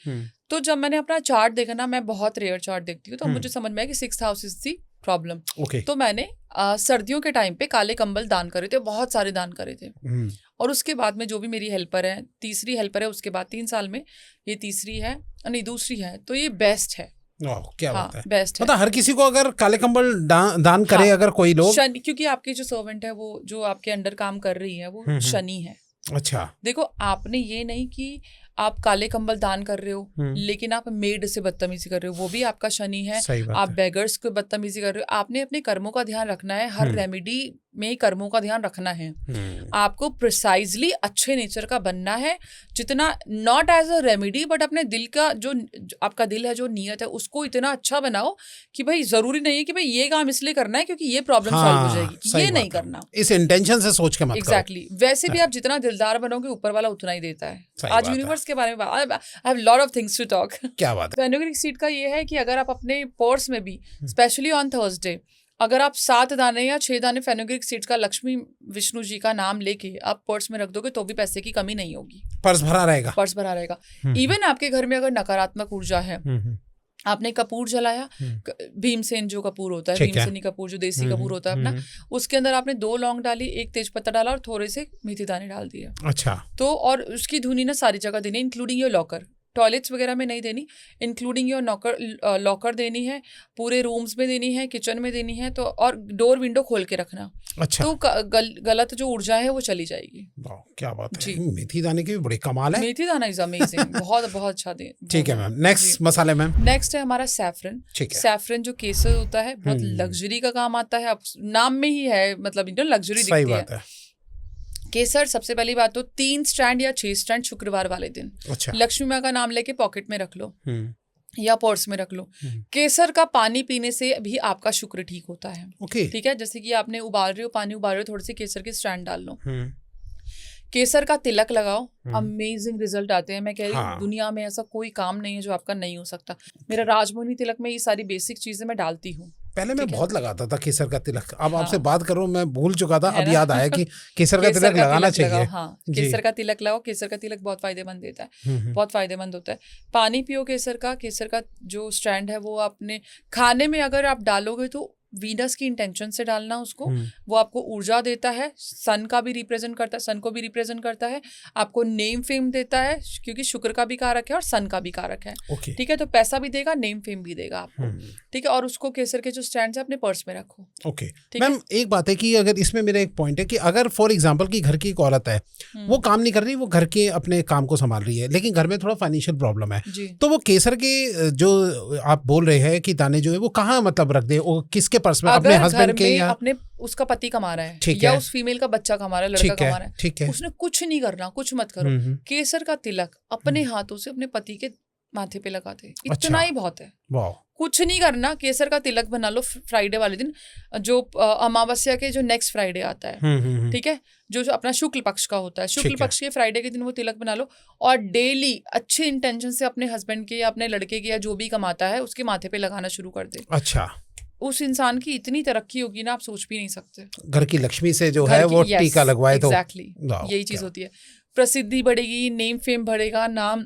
तो जब मैंने अपना चार्ट देखा ना, मैं बहुत रेयर चार्ट देखती हूँ, तो मुझे समझ में आया कि 6th house is the problem. तो मैंने सर्दियों के टाइम पे काले कंबल दान करे थे, बहुत सारे दान करे थे। और उसके बाद में जो भी मेरी हेल्पर है, तीसरी हेल्पर है, उसके बाद 3 साल में ये तीसरी है, नहीं दूसरी है, तो ये बेस्ट है। क्या बात है, बेस्ट है। मतलब हर किसी को अगर काले कंबल दान करे, अगर कोई लोग, क्योंकि आपके जो सर्वेंट है, वो जो आपके अंडर काम कर रही है, वो शनि है। अच्छा। देखो, आपने ये नहीं कि आप काले कंबल दान कर रहे हो लेकिन आप मेड से बदतमीजी कर रहे हो, वो भी आपका शनि है। सही बात आप है। बेगर्स को बदतमीजी कर रहे हो। आपने अपने कर्मों का ध्यान रखना है, हर रेमेडी में कर्मों का ध्यान रखना है। आपको प्रिसाइजली अच्छे नेचर का बनना है, जितना not as a remedy but अपने दिल का जो आपका दिल है, जो नीयत है, उसको इतना अच्छा बनाओ कि भाई जरूरी नहीं है कि भाई ये काम इसलिए करना है क्योंकि ये प्रॉब्लम सॉल्व हो जाएगी, ये नहीं करना। इस इंटेंशन से सोच के मत करो। एग्जैक्टली। वैसे भी आप जितना दिलदार बनोगे ऊपर वाला उतना ही देता है। सही आज बात है। यूनिवर्स के बारे में I have lot of things to talk. क्या बात है। फेनुग्रीक सीड का ये है कि अगर आप अपने पर्स में भी स्पेशली ऑन थर्सडे अगर आप 7 दाने या 6 दाने फेनुग्रीक सीड्स का लक्ष्मी विष्णु जी का नाम लेके आप पर्स में रख दोगे तो भी पैसे की कमी नहीं होगी। पर्स भरा रहेगा। पर्स भरा रहेगा। इवन आपके घर में अगर नकारात्मक ऊर्जा है, आपने कपूर जलाया, भीमसेन जो कपूर होता है, भीमसेनी कपूर जो देसी कपूर होता है अपना, उसके अंदर आपने 2 लौंग डाली, 1 तेजपत्ता डाला और थोड़े से मेथी दाने डाल दिए। अच्छा। तो और उसकी धुनी ना सारी जगह देनी, इंक्लूडिंग योर लॉकर। टॉयलेट्स वगैरह में नहीं देनी, इंक्लूडिंग योर लॉकर देनी है, पूरे रूम्स में देनी है, किचन में देनी है। तो और डोर विंडो खोल के रखना। अच्छा। तो गलत जो ऊर्जा है वो चली जाएगी। क्या बात है। मेथी दाने की भी बड़ी कमाल है। मेथी दाना इज अमेजिंग। बहुत बहुत अच्छा दे। ठीक है मैम। नेक्स्ट मसाले मैम। नेक्स्ट है हमारा सैफरन। सैफरन जो केसर होता है, बहुत लग्जरी का काम आता है। नाम में ही है, मतलब लग्जरी दिखती है। केसर सबसे पहली बात तो 3 स्टैंड या 6 स्टैंड शुक्रवार वाले दिन। अच्छा। लक्ष्मी माँ का नाम लेके पॉकेट में रख लो या पर्स में रख लो। केसर का पानी पीने से भी आपका शुक्र ठीक होता है। ठीक है। जैसे कि आपने उबाल रहे हो, पानी उबाल रहे हो, थोड़े से केसर के स्टैंड डाल लो, केसर का तिलक लगाओ, अमेजिंग रिजल्ट आते हैं। मैं कह रही हूँ दुनिया में ऐसा कोई काम नहीं है जो आपका नहीं हो सकता। मेरा राजमोहनी तिलक में ये सारी बेसिक चीजें मैं डालती हूँ। पहले मैं बहुत लगाता था केसर का तिलक। अब आपसे बात करूं मैं भूल चुका था, अब याद आया कि केसर का तिलक लगाना चाहिए। हाँ, केसर का तिलक लगाओ। केसर का तिलक बहुत फायदेमंद देता है, बहुत फायदेमंद होता है। पानी पियो केसर का जो स्टैंड है वो अपने खाने में अगर आप डालोगे तो वीनस की इंटेंशन से डालना उसको। वो आपको ऊर्जा देता है, सन का भी रिप्रेजेंट करता है, सन को भी रिप्रेजेंट करता है, आपको नेम फेम देता है क्योंकि शुक्र का भी कारक है और सन का भी कारक है। ठीक है। तो पैसा भी देगा, नेम फेम भी देगा आपको। ठीक है। और उसको केसर के जो स्टैंड है अपने पर्स में रखो। ओके मैम, एक बात है कि अगर इसमें मेरा एक पॉइंट है कि अगर फॉर एग्जाम्पल की घर की एक औरत है, वो काम नहीं कर रही, वो घर के अपने काम को संभाल रही है, लेकिन घर में थोड़ा फाइनेंशियल प्रॉब्लम है, तो वो केसर के जो आप बोल रहे हैं कि दाने जो है वो कहाँ मतलब रख दे, वो किसके पर्स में, अपने हस्बैंड के या अपने उसका पति कमा रहा है या उस फीमेल का बच्चा कमा रहा है, लड़का कमा रहा है, ठीक है, उसने कुछ नहीं करना, कुछ मत करो। केसर का तिलक अपने हाथों से अपने पति के माथे पे लगा दे, इतना ही बहुत है। कुछ नहीं करना, केसर का तिलक बना लो फ्राइडे वाले दिन, जो अमावस्या के जो नेक्स्ट फ्राइडे आता है, ठीक है, जो अपना शुक्ल पक्ष का होता है, शुक्ल पक्ष के फ्राइडे के दिन वो तिलक बना लो और डेली अच्छे इंटेंशन से अपने हस्बैंड के या अपने लड़के के या जो भी कमाता है उसके माथे पे लगाना शुरू कर दे। अच्छा। उस इंसान की इतनी तरक्की होगी ना, आप सोच भी नहीं सकते। घर की लक्ष्मी से जो है वो टीका लगवाए तो एग्जैक्टली यही चीज होती है। प्रसिद्धि बढ़ेगी, नेम फेम बढ़ेगा, नाम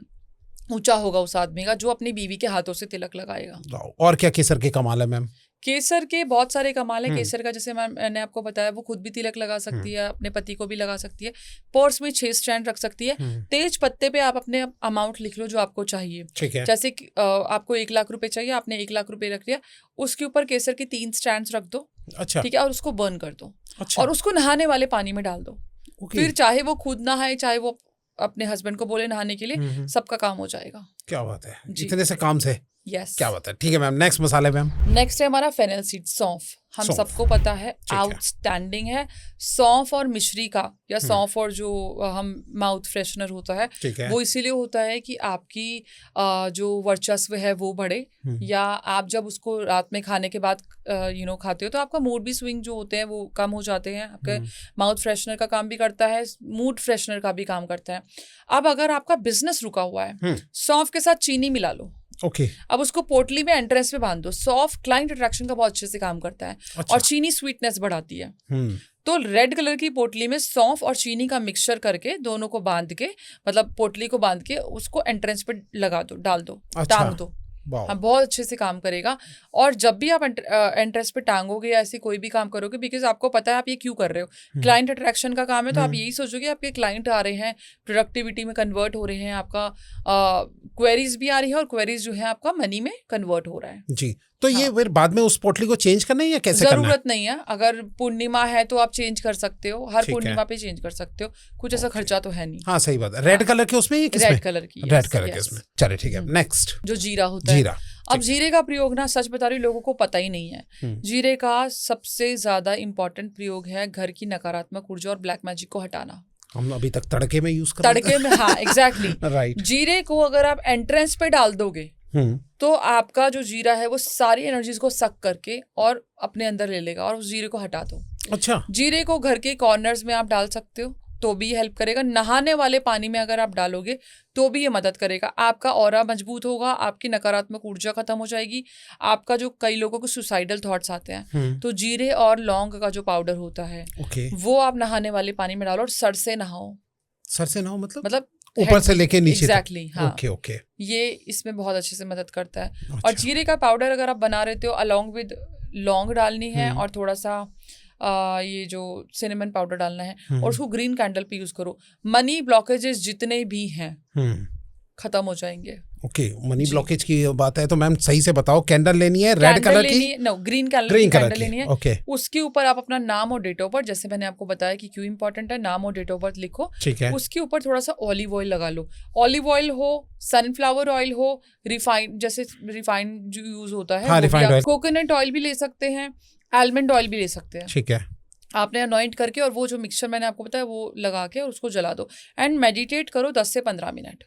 ऊंचा होगा उस आदमी का जो अपनी बीवी के हाथों से तिलक लगाएगा। और क्या केसर के कमाल है मैम? केसर के बहुत सारे कमाल है। केसर का जैसे मैंने आपको बताया, वो खुद भी तिलक लगा सकती है, अपने पति को भी लगा सकती है, पर्स में 6 स्टैंड रख सकती है। तेज पत्ते पे आप अपने अमाउंट लिख लो जो आपको चाहिए। जैसे आपको 1 लाख रुपए चाहिए, आपने 1 लाख रुपए रख लिया, उसके ऊपर केसर के 3 स्टैंड रख दो। अच्छा। ठीक है। और उसको बर्न कर दो। अच्छा। और उसको नहाने वाले पानी में डाल दो। फिर चाहे वो खुद नहाए, चाहे वो अपने हस्बैंड को बोले नहाने के लिए, सबका काम हो जाएगा। क्या बात है, इतने से काम से। यस। क्या बात है। ठीक है मैम, नेक्स्ट मसाले मैम। नेक्स्ट है हमारा फेनल सीड, सौंफ। हम सबको पता है आउटस्टैंडिंग है सौंफ और मिश्री का, या सौंफ और जो हम माउथ फ्रेशनर होता है, वो इसीलिए होता है कि आपकी जो वर्चस्व है वो बढ़े, या आप जब उसको रात में खाने के बाद खाते हो तो आपका मूड भी स्विंग जो होते हैं वो कम हो जाते हैं। आपके माउथ फ्रेशनर का काम भी करता है, मूड फ्रेशनर का भी काम करता है। अब अगर आपका बिजनेस रुका हुआ है, सौंफ के साथ चीनी मिला लो। अब उसको पोटली में एंट्रेंस पे बांध दो। सौंफ क्लाइंट अट्रैक्शन का बहुत अच्छे से काम करता है। अच्छा। और चीनी स्वीटनेस बढ़ाती है। तो रेड कलर की पोटली में सौंफ और चीनी का मिक्सचर करके दोनों को बांध के, मतलब पोटली को बांध के उसको एंट्रेंस पे लगा दो, डाल दो। अच्छा। टांग दो। वाह। हाँ, बहुत अच्छे से काम करेगा। और जब भी आप इंटरेस्ट पे टांगोगे या ऐसी कोई भी काम करोगे, बिकॉज आपको पता है आप ये क्यों कर रहे हो, क्लाइंट अट्रैक्शन का काम है, तो आप यही सोचोगे आपके क्लाइंट आ रहे हैं, प्रोडक्टिविटी में कन्वर्ट हो रहे हैं, आपका क्वेरीज भी आ रही है और क्वेरीज जो है आपका मनी में कन्वर्ट हो रहा है जी। तो ये फिर बाद में उस पोटली को चेंज करना है या कैसे करना है? जरूरत नहीं है। अगर पूर्णिमा है तो आप चेंज कर सकते हो, हर पूर्णिमा पे चेंज कर सकते हो, कुछ ऐसा खर्चा तो है नहीं। हाँ सही बात है। रेड कलर के उसमें या किसमें? रेड कलर की, रेड कलर के इसमें। चलिए ठीक है, नेक्स्ट जो जीरा होता है। जीरा। अब जीरे का प्रयोग ना, सच बता रही हूँ, लोगों को पता ही नहीं है। जीरे का सबसे ज्यादा इंपॉर्टेंट प्रयोग है घर की नकारात्मक ऊर्जा और ब्लैक मैजिक को हटाना। हम अभी तक तड़के में यूज कर तड़के में, हाँ एग्जैक्टली राइट। जीरे को अगर आप एंट्रेंस पे डाल दोगे तो आपका जो जीरा है वो सारी एनर्जीज को सक करके और अपने अंदर ले लेगा और उस जीरे को हटा दो। अच्छा। जीरे को घर के कॉर्नर्स में आप डाल सकते हो तो भी हेल्प करेगा। नहाने वाले पानी में अगर आप डालोगे तो भी ये मदद करेगा। आपका ऑरा मजबूत होगा, आपकी नकारात्मक ऊर्जा खत्म हो जाएगी। आपका जो कई लोगों को सुसाइडल थॉट्स आते हैं, तो जीरे और लौंग का जो पाउडर होता है वो आप नहाने वाले पानी में डालो और सर से नहाओ। सर से नहाओ मतलब ऊपर से लेके नीचे? एग्जैक्टली हाँ। ओके। ये इसमें बहुत अच्छे से मदद करता है। और जीरे का पाउडर अगर आप बना रहे हो अलॉन्ग विद लौंग डालनी है और थोड़ा सा ये जो सिनेमन पाउडर डालना है और उसको ग्रीन कैंडल पे यूज करो। मनी ब्लॉकेजेस जितने भी हैं खत्म हो जाएंगे। ओके, मनी ब्लॉकेज की बात है तो मैम सही से बताओ, कैंडल लेनी है रेड कलर की? नो, ग्रीन कैंडल लेनी है। ओके। उसके ऊपर आप अपना नाम और डेट ऑफ बर्थ, जैसे मैंने आपको बताया कि क्यों इंपॉर्टेंट है, नाम और डेट ऑफ बर्थ लिखो। ठीक है। उसके ऊपर थोड़ा सा ऑलिव ऑयल लगा लो। ऑलिव ऑयल हो, सनफ्लावर ऑयल हो, रिफाइंड, जैसे रिफाइंड जो यूज होता है, कोकोनट ऑयल भी ले सकते हैं, आलमंड ऑयल भी ले सकते हैं। ठीक है। आपने अनॉइंट करके और वो जो मिक्सचर मैंने आपको बताया वो लगा के और उसको जला दो एंड मेडिटेट करो 10 से 15 मिनट।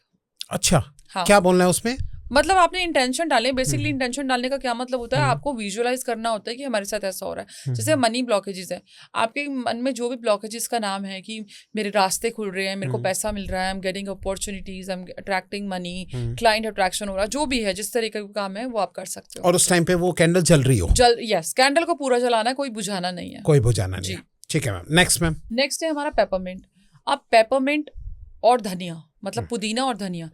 अच्छा। हाँ। क्या बोलना है उसमें? मतलब आपने इंटेंशन डाले। बेसिकली इंटेंशन डालने का क्या मतलब होता है, आपको विजुअलाइज करना होता है कि हमारे साथ ऐसा हो रहा है। जैसे मनी ब्लॉकेजेस है, आपके मन में जो भी ब्लॉकेजेस का नाम है कि मेरे रास्ते खुल रहे हैं, मेरे को पैसा मिल रहा है, I am getting opportunities, I am attracting money, client attraction हो रहा है, जो भी है जिस तरीके का काम है वो आप कर सकते हो। और उस टाइम पे वो कैंडल जल रही हो? यस, कैंडल को पूरा जलाना है, कोई बुझाना नहीं है। कोई बुझाना नहीं है। ठीक है मैम। Next ma'am. नेक्स्ट है हमारा पेपरमिंट। अब पेपरमिंट और धनिया, मतलब पुदीना और धनिया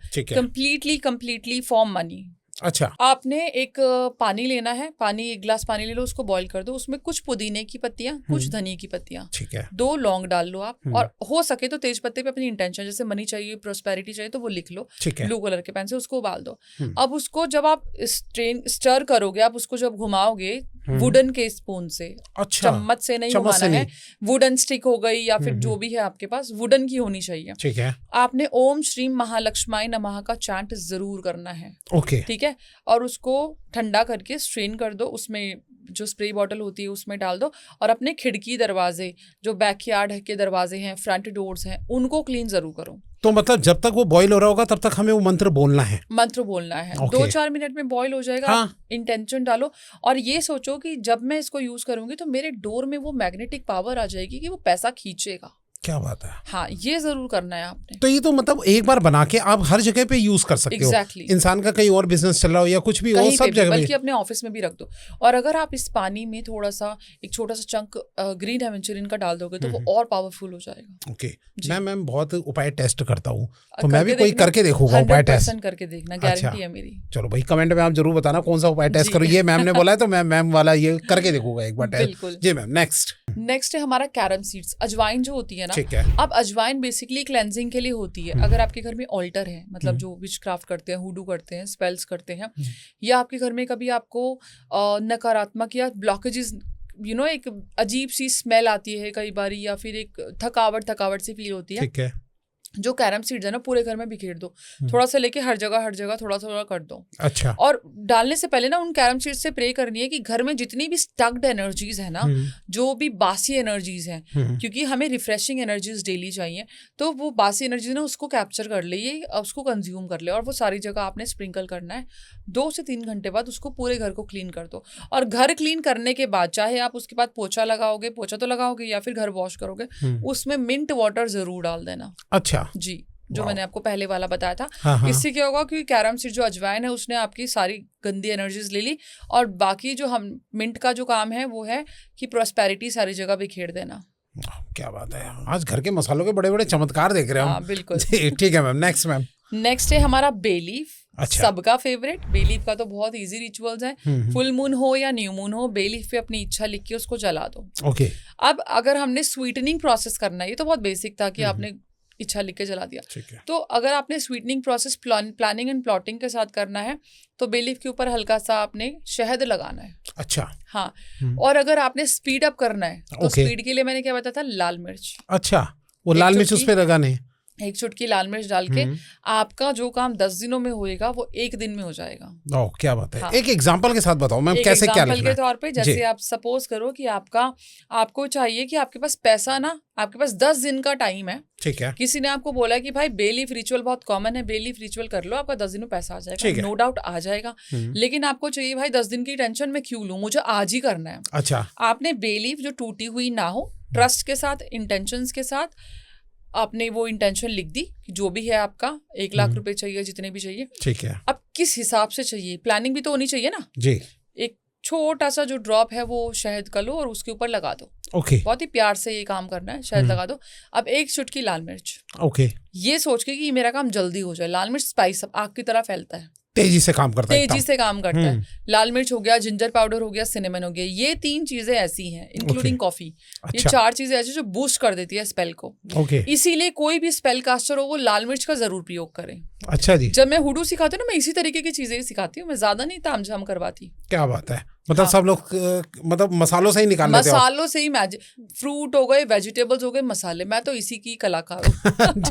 कंप्लीटली फॉर्म मनी। अच्छा। आपने एक पानी लेना है, एक गिलास पानी ले लो, उसको बॉईल कर दो, उसमें कुछ पुदीने की पत्तियां, कुछ धनिया की पत्तियां, ठीक है, 2 लौंग डाल लो आप, और हो सके तो तेज पत्ते पे अपनी इंटेंशन, जैसे मनी चाहिए, प्रोस्पेरिटी चाहिए तो वो लिख लो ब्लू कलर के पेन से, उसको उबाल दो। अब उसको जब आप स्टर करोगे, आप उसको जब घुमाओगे वुडन के स्पून से, अच्छा, चम्मच से नहीं घुमाना है, वुडन स्टिक हो गई या फिर जो भी है आपके पास, वुडन की होनी चाहिए। ठीक है। आपने ओम श्रीम महालक्ष्माय नमः का चैंट जरूर करना है। ओके। ठीक है। और उसको ठंडा करके स्ट्रेन कर दो, उसमें जो स्प्रे बॉटल होती है उसमें डाल दो, और अपने खिड़की दरवाजे, जो बैकयार्ड के दरवाजे हैं, फ्रंट डोर्स हैं, उनको क्लीन जरूर करो। तो मतलब जब तक वो बॉईल हो रहा होगा तब तक हमें वो मंत्र बोलना है? मंत्र बोलना है। 2-4 मिनट में बॉईल हो जाएगा। हाँ। इंटेंशन डालो और ये सोचो कि जब मैं इसको यूज करूंगी तो मेरे डोर में वो मैग्नेटिक पावर आ जाएगी कि वो पैसा खींचेगा। क्या बात है। हाँ, ये जरूर करना है आपने। तो ये तो मतलब एक बार बना के आप हर जगह पे यूज कर सकते हो। इंसान का कहीं और बिजनेस चल रहा हो या कुछ भी हो, सब जगह, बल्कि अपने ऑफिस में भी रख दो। और अगर आप इस पानी में थोड़ा सा एक छोटा सा चंक ग्रीन एवेंचुरिन का डाल दोगे तो वो और पावरफुल हो जाएगा। ओके। मैं बहुत उपाय टेस्ट करता हूँ, तो मैं भी कोई करके देखूंगा उपाय टेस्ट। करके देखना, गारंटी है मेरी। चलो भाई, कमेंट में आप जरूर बताना कौन सा उपाय टेस्ट करो। ये मैम ने बोला है तो मैं मैम वाला ये करके देखूंगा एक बार टेस्ट। जी मैम। नेक्स्ट है हमारा कैरम सीड्स, अजवाइन जो होती है ना। ठीक है। अब अजवाइन बेसिकली क्लेंजिंग के लिए होती है। अगर आपके घर में ऑल्टर है, मतलब जो विच क्राफ्ट करते हैं, हुडू करते हैं, स्पेल्स करते हैं, या आपके घर में कभी आपको नकारात्मक या ब्लॉकेजेस, एक अजीब सी स्मेल आती है कई बार, या फिर एक थकावट सी फील होती है, ठीक है, जो कैरम सीड्स है ना, पूरे घर में बिखेर दो, थोड़ा सा लेके हर जगह थोड़ा कर दो। अच्छा। और डालने से पहले ना उन कैरम सीड्स से प्रे करनी है कि घर में जितनी भी स्टक्ड एनर्जीज है ना, जो भी बासी एनर्जीज हैं, क्योंकि हमें रिफ्रेशिंग एनर्जीज डेली चाहिए, तो वो बासी एनर्जीज ना उसको कैप्चर कर ले, ये उसको कंज्यूम कर ले, और वो सारी जगह आपने स्प्रिंकल करना है। 2 से 3 घंटे बाद उसको पूरे घर को क्लीन कर दो। और घर क्लीन करने के बाद चाहे आप उसके बाद पोछा तो लगाओगे या फिर घर वॉश करोगे, उसमें मिंट वाटर जरूर डाल देना। अच्छा जी, जो मैंने आपको पहले वाला बताया था। हाँ। इससे क्या होगा कि कैरम सीड जो अजवाइन है उसने आपकी सारी गंदी एनर्जीज ले ली, और बाकी जो हम मिंट का जो काम है वो है कि प्रोस्पेरिटी सारी जगह बिखेर देना। क्या बात है, आज घर के मसालों के बड़े बड़े चमत्कार देख रहे हैं हम। हाँ, बिल्कुल। ठीक है मैम। Next ma'am. नेक्स्ट है हमारा बे लीफ। अच्छा। सबका फेवरेट। बे लीफ का तो बहुत इजी रिचुअल्स है। फुल मून हो या न्यू मून हो, बे लीफ पे अपनी इच्छा लिख के उसको जला दो। ओके। अब अगर हमने स्वीटनिंग प्रोसेस करना है, ये तो बहुत बेसिक था कि आपने इच्छा लिख के जला दिया। ठीक है। तो अगर आपने sweetening process planning and plotting के साथ करना है तो बे लीफ के ऊपर हल्का सा आपने शहद लगाना है। अच्छा। हाँ। और अगर आपने स्पीड अप करना है तो ओके। स्पीड के लिए मैंने क्या बताया था, लाल मिर्च। अच्छा, वो लाल मिर्च उस पे लगाने हैं। एक चुटकी लाल मिर्च डाल के आपका जो काम 10 दिनों में होएगा वो 1 दिन में हो जाएगा। ओह, क्या बात है। हाँ। एक एग्जांपल के साथ बताओ मैम, कैसे क्या लिखना है? के तौर पे जैसे आप सपोज करो कि आपको चाहिए कि आपके पास पैसा ना, आपके पास 10 दिन का टाइम है। ठीक है। किसी ने आपको बोला कि भाई बे लीफ रिचुअल बहुत कॉमन है, बे लीफ रिचुअल कर लो, आपका 10 दिन में पैसा आ जाएगा। नो डाउट आ जाएगा। लेकिन आपको चाहिए भाई 10 दिन की टेंशन में क्यों लूं, मुझे आज ही करना है। अच्छा। आपने बे लीफ जो टूटी हुई ना हो, ट्रस्ट के साथ, इंटेंशंस के साथ आपने वो इंटेंशन लिख दी कि जो भी है आपका 1 लाख रुपए चाहिए, जितने भी चाहिए। ठीक है। अब किस हिसाब से चाहिए, प्लानिंग भी तो होनी चाहिए ना जी। एक छोटा सा जो ड्रॉप है वो शहद का लो और उसके ऊपर लगा दो। ओके। बहुत ही प्यार से ये काम करना है, शहद लगा दो। अब 1 चुटकी लाल मिर्च। ओके। ये सोच के कि मेरा काम जल्दी हो जाए। लाल मिर्च स्पाइस आग की तरह फैलता है, तेजी से काम करता है। तेजी से काम करता है। लाल मिर्च हो गया, जिंजर पाउडर हो गया, सिनेमन हो गया। ये 3 चीजें ऐसी हैं, इंक्लूडिंग कॉफी। ये 4 चीजें ऐसी जो बूस्ट कर देती है स्पेल को। ओके। इसीलिए कोई भी स्पेल कास्टर हो वो लाल मिर्च का जरूर प्रयोग करें। अच्छा जी। जब मैं हुडू सिखाती हूँ ना, मैं इसी तरीके की चीजें सिखाती हूँ, मैं ज्यादा नहीं तामझाम करवाती। क्या बात है। मतलब सब लोग मतलब मसालों से ही निकाल लेते हो? मसालों से ही मैजिक। फ्रूट हो गए, वेजिटेबल्स हो गए, मसाले, मैं तो इसी की कलाकार हूँ।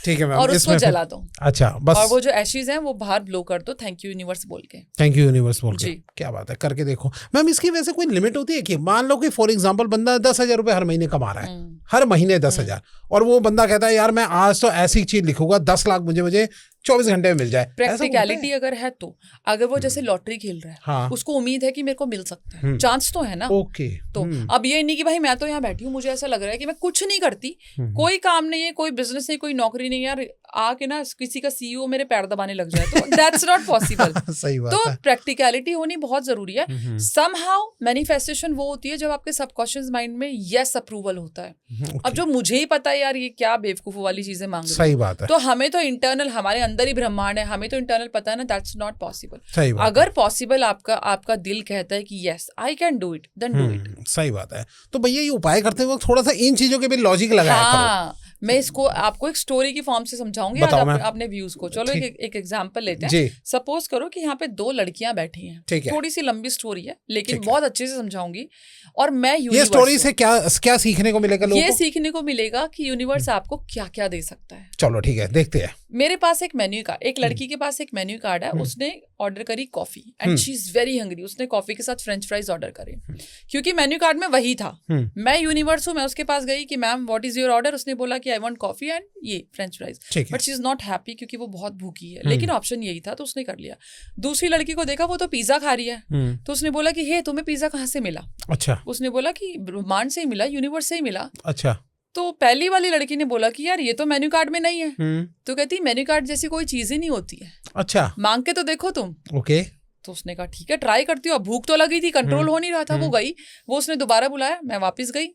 ठीक है मैम। और उसको जला दो। अच्छा, बस। और वो जो एशेज हैं वो बाहर ब्लो कर दो, थैंक यू यूनिवर्स बोल के। थैंक यू यूनिवर्स बोल के। जी। क्या बात है, करके देखो मैम। इसकी वजह से कोई लिमिट होती है कि मान लो कि फॉर एग्जांपल बंदा 10,000 रुपए हर महीने कमा रहा है, हर महीने 10,000, और वो बंदा कहता है यार मैं आज तो ऐसी चीज लिखूंगा 10 लाख मुझे 24 घंटे में मिल जाए। प्रैक्टिकलिटी अगर है तो, अगर वो जैसे लॉटरी खेल रहा है, हाँ। उसको उम्मीद है कि मेरे को मिल सकता है, चांस तो है ना। ओके। तो अब ये नहीं कि भाई मैं तो यहाँ बैठी हूँ, मुझे ऐसा लग रहा है कि मैं कुछ नहीं करती, कोई काम नहीं है, कोई बिजनेस नहीं, कोई नौकरी नहीं, यार आके ना किसी का सीईओ मेरे पैर दबाने लग जाए, तो दैट्स नॉट पॉसिबल। सही बात तो है। प्रैक्टिकलिटी होनी बहुत जरूरी है। समहाउ मैनिफेस्टेशन वो होती है जब आपके सबकॉन्शियस माइंड में यस अप्रूवल होता है। अब जो मुझे ही पता है यार ये क्या बेवकूफों वाली चीजें मांग रही है, सही बात है। तो हमें तो इंटरनल, हमारे अंदर ही ब्रह्मांड है, हमें तो इंटरनल पता है ना, दैट्स नॉट पॉसिबल। सही बात। अगर पॉसिबल आपका दिल कहता है कि yes I can do it, then do it. सही बात है। तो भैया ये उपाय करते वक्त थोड़ा सा इन चीजों के भी लॉजिक लगाया करो। हाँ, मैं इसको आपको एक स्टोरी की फॉर्म से समझाऊंगी आज अपने व्यूज को। चलो एक एग्जांपल लेते हैं। सपोज करो कि यहाँ पे 2 लड़कियां बैठी हैं, थोड़ी सी लंबी स्टोरी है लेकिन बहुत अच्छे से समझाऊंगी। और मैं ये स्टोरी से क्या सीखने को मिलेगा लोगों को? ये सीखने को मिलेगा कि यूनिवर्स आपको क्या क्या दे सकता है। चलो ठीक है, देखते हैं। मेरे पास एक मेन्यू कार्ड, एक लड़की के पास एक मेन्यू कार्ड है, उसने ऑर्डर करी coffee and she is very hungry. उसने कॉफी के साथ फ्रेंच फ्राइज ऑर्डर करे क्योंकि मेन्यू कार्ड में वही था। मैं यूनिवर्स हूँ, मैं उसके पास गई कि ma'am what is your order. उसने बोला कि आई वांट कॉफी एंड ये French fries, but she is not happy क्योंकि वो बहुत भूखी है, लेकिन ऑप्शन यही था तो उसने कर लिया। दूसरी लड़की को देखा वो तो पिज्जा खा रही है, तो उसने बोला कि हे तुम्हें पिज्जा कहाँ से मिला? अच्छा। उसने बोला कि ब्रह्मांड से ही मिला, यूनिवर्स से ही मिला। अच्छा। तो पहली वाली लड़की ने बोला कि यार ये तो मेन्यू कार्ड में नहीं है। तो कहती मेन्यू कार्ड जैसी कोई चीज ही नहीं होती है। अच्छा। मांग के तो देखो तुम। ओके। तो उसने कहा ठीक है ट्राई करती हूँ। अब भूख तो लगी थी, कंट्रोल हो नहीं रहा था। वो गई, वो उसने दोबारा बुलाया, मैं वापस गई।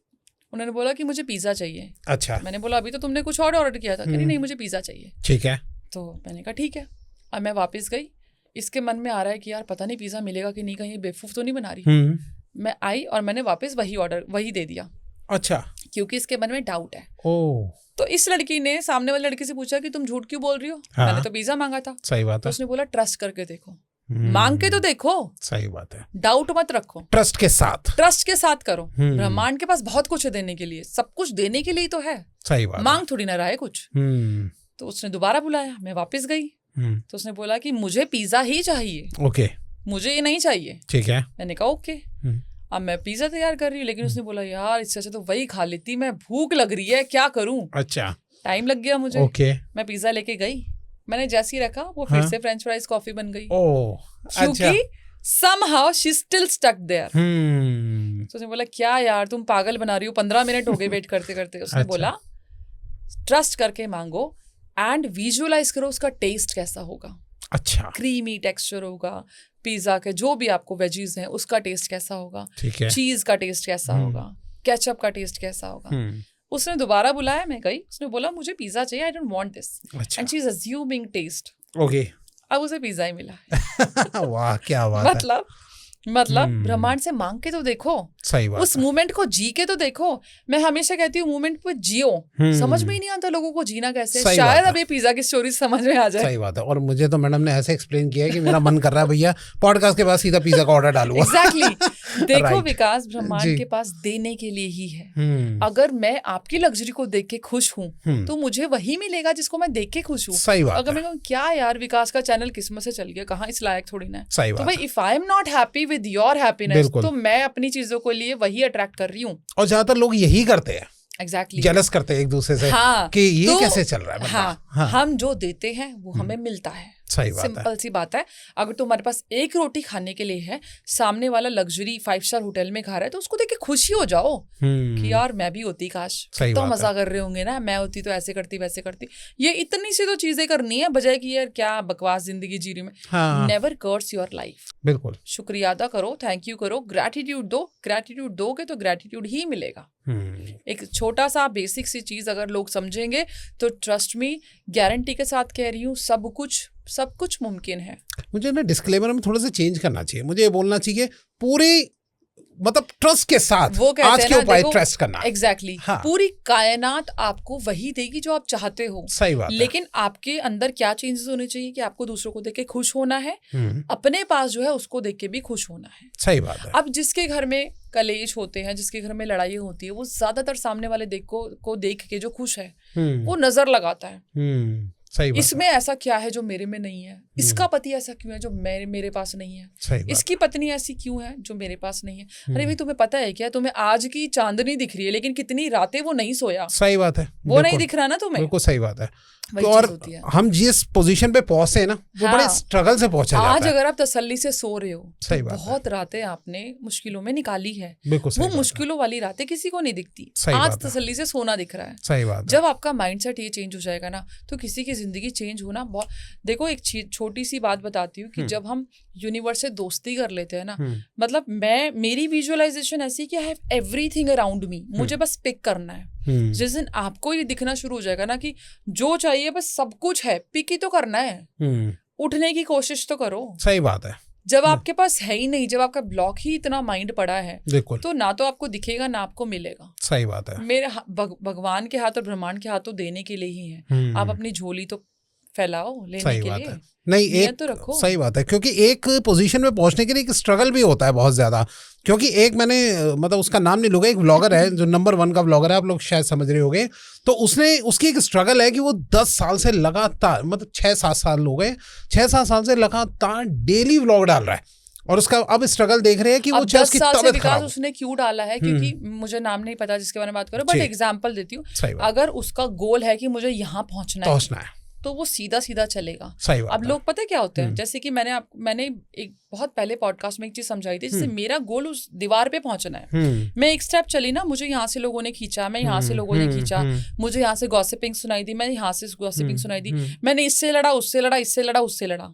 उन्होंने बोला कि मुझे पिज्जा चाहिए। अच्छा। मैंने बोला अभी तो तुमने कुछ और ऑर्डर किया था। कह रही नहीं मुझे पिज्जा चाहिए। ठीक है। तो मैंने कहा ठीक है। अब मैं वापस गई, इसके मन में आ रहा है कि यार पता नहीं पिज्जा मिलेगा कि नहीं, कहीं बेवकूफ तो नहीं बना रही। मैं आई और मैंने वापस वही दे दिया। अच्छा। क्योंकि इसके मन में डाउट है। ओह। तो इस लड़की ने सामने वाली लड़की से पूछा कि तुम झूठ क्यों बोल रही हो? हाँ। मैंने तो पिज्जा मांगा था। सही बात है। तो उसने बोला ट्रस्ट करके देखो, मांग के तो देखो। सही बात है। डाउट मत रखो, ट्रस्ट के साथ करो। ब्रह्मांड के पास बहुत कुछ है देने के लिए, सब कुछ देने के लिए तो है। सही बात। मांग थोड़ी ना रहा है कुछ। तो उसने दोबारा बुलाया, मैं वापस गई। तो उसने बोला कि मुझे पिज्जा ही चाहिए। ओके। मुझे ये नहीं चाहिए। ठीक है। मैंने कहा ओके। अब मैं पिज्जा तैयार कर रही हूँ, लेकिन उसने बोला यार इससे अच्छा तो वही खा लेती, मैं भूख लग रही है, क्या करूं? अच्छा। टाइम लग गया मुझे। ओके। मैं पिज्जा लेके गई, मैंने जैसे ही रखा वो फिर से फ्रेंच फ्राइज कॉफी बन गई। ओह। क्योंकि somehow she still stuck there। तो उसने बोला क्या यार तुम पागल बना रही हो, 15 मिनट हो गए वेट करते करते। उसने बोला ट्रस्ट करके मांगो एंड विजुअलाइज करो उसका टेस्ट कैसा होगा। अच्छा। क्रीमी टेक्सचर होगा पिज्जा के, जो भी आपको वेजीज हैं उसका टेस्ट कैसा होगा, ठीक है। चीज का टेस्ट कैसा होगा, केचप का टेस्ट कैसा होगा। उसने दोबारा बुलाया, मैं गई, उसने बोला मुझे पिज्जा चाहिए, आई डोंट वांट दिस, अच्छा and she is assuming taste. Okay अब उसे पिज्जा ही मिला। वाह क्या बात है, मतलब ब्रह्मांड से मांग के तो देखो, सही बात उस है। मोमेंट को जी के तो देखो। मैं हमेशा कहती हूँ मोमेंट पे जियो। समझ में ही नहीं आता लोगों को जीना कैसे है। सही शायद बात है। अब ये पिज्जा की स्टोरी समझ में आ जाए। सही बात है। और मुझे तो मैडम ने ऐसे एक्सप्लेन किया है कि मेरा मन कर रहा है भैया पॉडकास्ट के बाद सीधा पिज्जा का ऑर्डर डालूंगा। एग्जैक्टली। देखो Right. विकास, ब्रह्मांड जी। के पास देने के लिए ही है। अगर मैं आपकी लग्जरी को देख के खुश हूँ तो मुझे वही मिलेगा जिसको मैं देख के खुश हूँ। सही बात अगर है। मैं कहूँ क्या यार विकास का चैनल किस्मत से चल गया, कहाँ इस लायक थोड़ी ना है, सही तो बात भाई है। If I am not happy with your happiness बिल्कुल। तो मैं अपनी चीजों को लिए वही अट्रैक्ट कर रही हूँ। और ज्यादातर लोग यही करते हैं, एग्जैक्टली। जेलस करते हैं एक दूसरे से हाँ, कि ये तो कैसे चल रहा है बंदा। हाँ, हम जो देते हैं वो हमें मिलता है। सही बात है। सिंपल सी बात है। अगर तुम्हारे पास एक रोटी खाने के लिए है, सामने वाला लग्जरी 5 स्टार होटल में खा रहा है, तो उसको देख के खुशी हो जाओ कि यार मैं भी होती, काश सही तो बात मजा कर रहे होंगे ना, मैं होती तो ऐसे करती वैसे करती। ये इतनी सी तो चीजें करनी है, बजाय कि यार क्या बकवास जिंदगी जी रही मैं। हाँ नेवर कर्स योर लाइफ। बिल्कुल। शुक्रिया अदा करो, थैंक यू करो, ग्रैटिट्यूड दो। ग्रैटिट्यूड दोगे तो ग्रैटिट्यूड ही मिलेगा। एक छोटा सा बेसिक सी चीज अगर लोग समझेंगे तो ट्रस्ट मी, गारंटी के साथ कह रही हूँ, सब कुछ मुमकिन है। मुझे ना डिस्क्लेमर में थोड़ा सा चेंज करना चाहिए, मुझे ये बोलना चाहिए पूरी मतलब ट्रस्ट के साथ वो कहते आज हैं के ना, उपाय देखो, ट्रस्ट करना। एग्जैक्टली हाँ। पूरी कायनात आपको वही देगी जो आप चाहते हो। सही बात है। लेकिन आपके अंदर क्या चेंजेस होने चाहिए कि आपको दूसरों को देख के खुश होना है, अपने पास जो है उसको देख के भी खुश होना है। सही बात है। अब जिसके घर में कलेश होते हैं, जिसके घर में लड़ाई होती है, वो ज्यादातर सामने वाले को देख के जो खुश है वो नजर लगाता है। सही बात इसमें ऐसा क्या है जो मेरे में नहीं है, इसका पति ऐसा क्यों है जो मेरे पास नहीं है, सही बात इसकी पत्नी ऐसी क्यों है जो मेरे पास नहीं है। अरे भाई तुम्हें पता है क्या, तुम्हें आज की चांदनी दिख रही है लेकिन कितनी रातें वो नहीं सोया। सही बात है। वो नहीं दिख रहा ना तुम्हें। बिल्कुल सही बात है। वही और चीज होती है। हम जिस पोजीशन पे पहुंचे हैं ना वो हाँ। बड़े स्ट्रगल से पहुंचा जाता आज है। अगर आप तसल्ली से सो रहे हो सही तो बात है। बहुत रातें आपने मुश्किलों में निकाली है। बिल्कुल सही वो बात है। मुश्किलों वाली रातें किसी को नहीं दिखती। सही आज बात है। तसल्ली से सोना दिख रहा है। सही बात है। जब आपका माइंडसेट ये चेंज हो जाएगा ना तो किसी की जिंदगी चेंज होना बहुत। देखो एक छोटी सी बात बताती हूँ कि जब हम यूनिवर्स से दोस्ती कर लेते हैं ना, मतलब मेरी विजुअलाइजेशन ऐसी कि I have everything around me, मुझे बस पिक करना है। जिस दिन आपको ये दिखना शुरू हो जाएगा ना कि जो चाहिए बस सब कुछ है, पिक ही तो करना है, उठने की कोशिश तो करो। सही बात है। जब आपके पास है ही नहीं, जब आपका ब्लॉक ही इतना माइंड पड़ा है, बिल्कुल तो ना तो आपको दिखेगा ना आपको मिलेगा। सही बात है। मेरे भगवान के हाथ और ब्रह्मांड के हाथ तो देने के लिए ही है। आप अपनी झोली तो फैलाओ लेने के लिए, नहीं एक तो रखो। सही बात है, क्योंकि एक पोजीशन में पहुंचने के लिए एक स्ट्रगल भी होता है बहुत ज्यादा। क्योंकि एक मैंने मतलब उसका नाम नहीं लूंगा, एक ब्लॉगर है जो नंबर 1 का ब्लॉगर है, आप लोग शायद समझ रहे होंगे। तो उसकी एक स्ट्रगल है कि वो 10 साल से लगातार, मतलब 6-7 साल हो गए, 6-7 साल से लगातार डेली व्लॉग डाल रहा है। और उसका अब स्ट्रगल देख रहे हैं कि वो 10 साल से विकास खराब। उसने क्यों डाला है, क्योंकि मुझे नाम नहीं पता जिसके बारे में बात करो, बट एग्जांपल देती हूँ। अगर उसका गोल है कि मुझे यहाँ पहुंचना है तो वो सीधा सीधा चलेगा। अब लोग पता है क्या होते हैं, जैसे कि मैंने एक बहुत पहले पॉडकास्ट में एक चीज समझाई थी, जैसे मेरा गोल उस दीवार पे पहुंचना है। मैं एक स्टेप चली ना, मुझे यहाँ से लोगों ने खींचा, मैं यहाँ से लोगों ने खींचा, मुझे यहाँ से गॉसिपिंग सुनाई दी, मैं यहाँ से गॉसिपिंग सुनाई दी, मैंने इससे लड़ा, उससे लड़ा, इससे लड़ा, उससे लड़ा।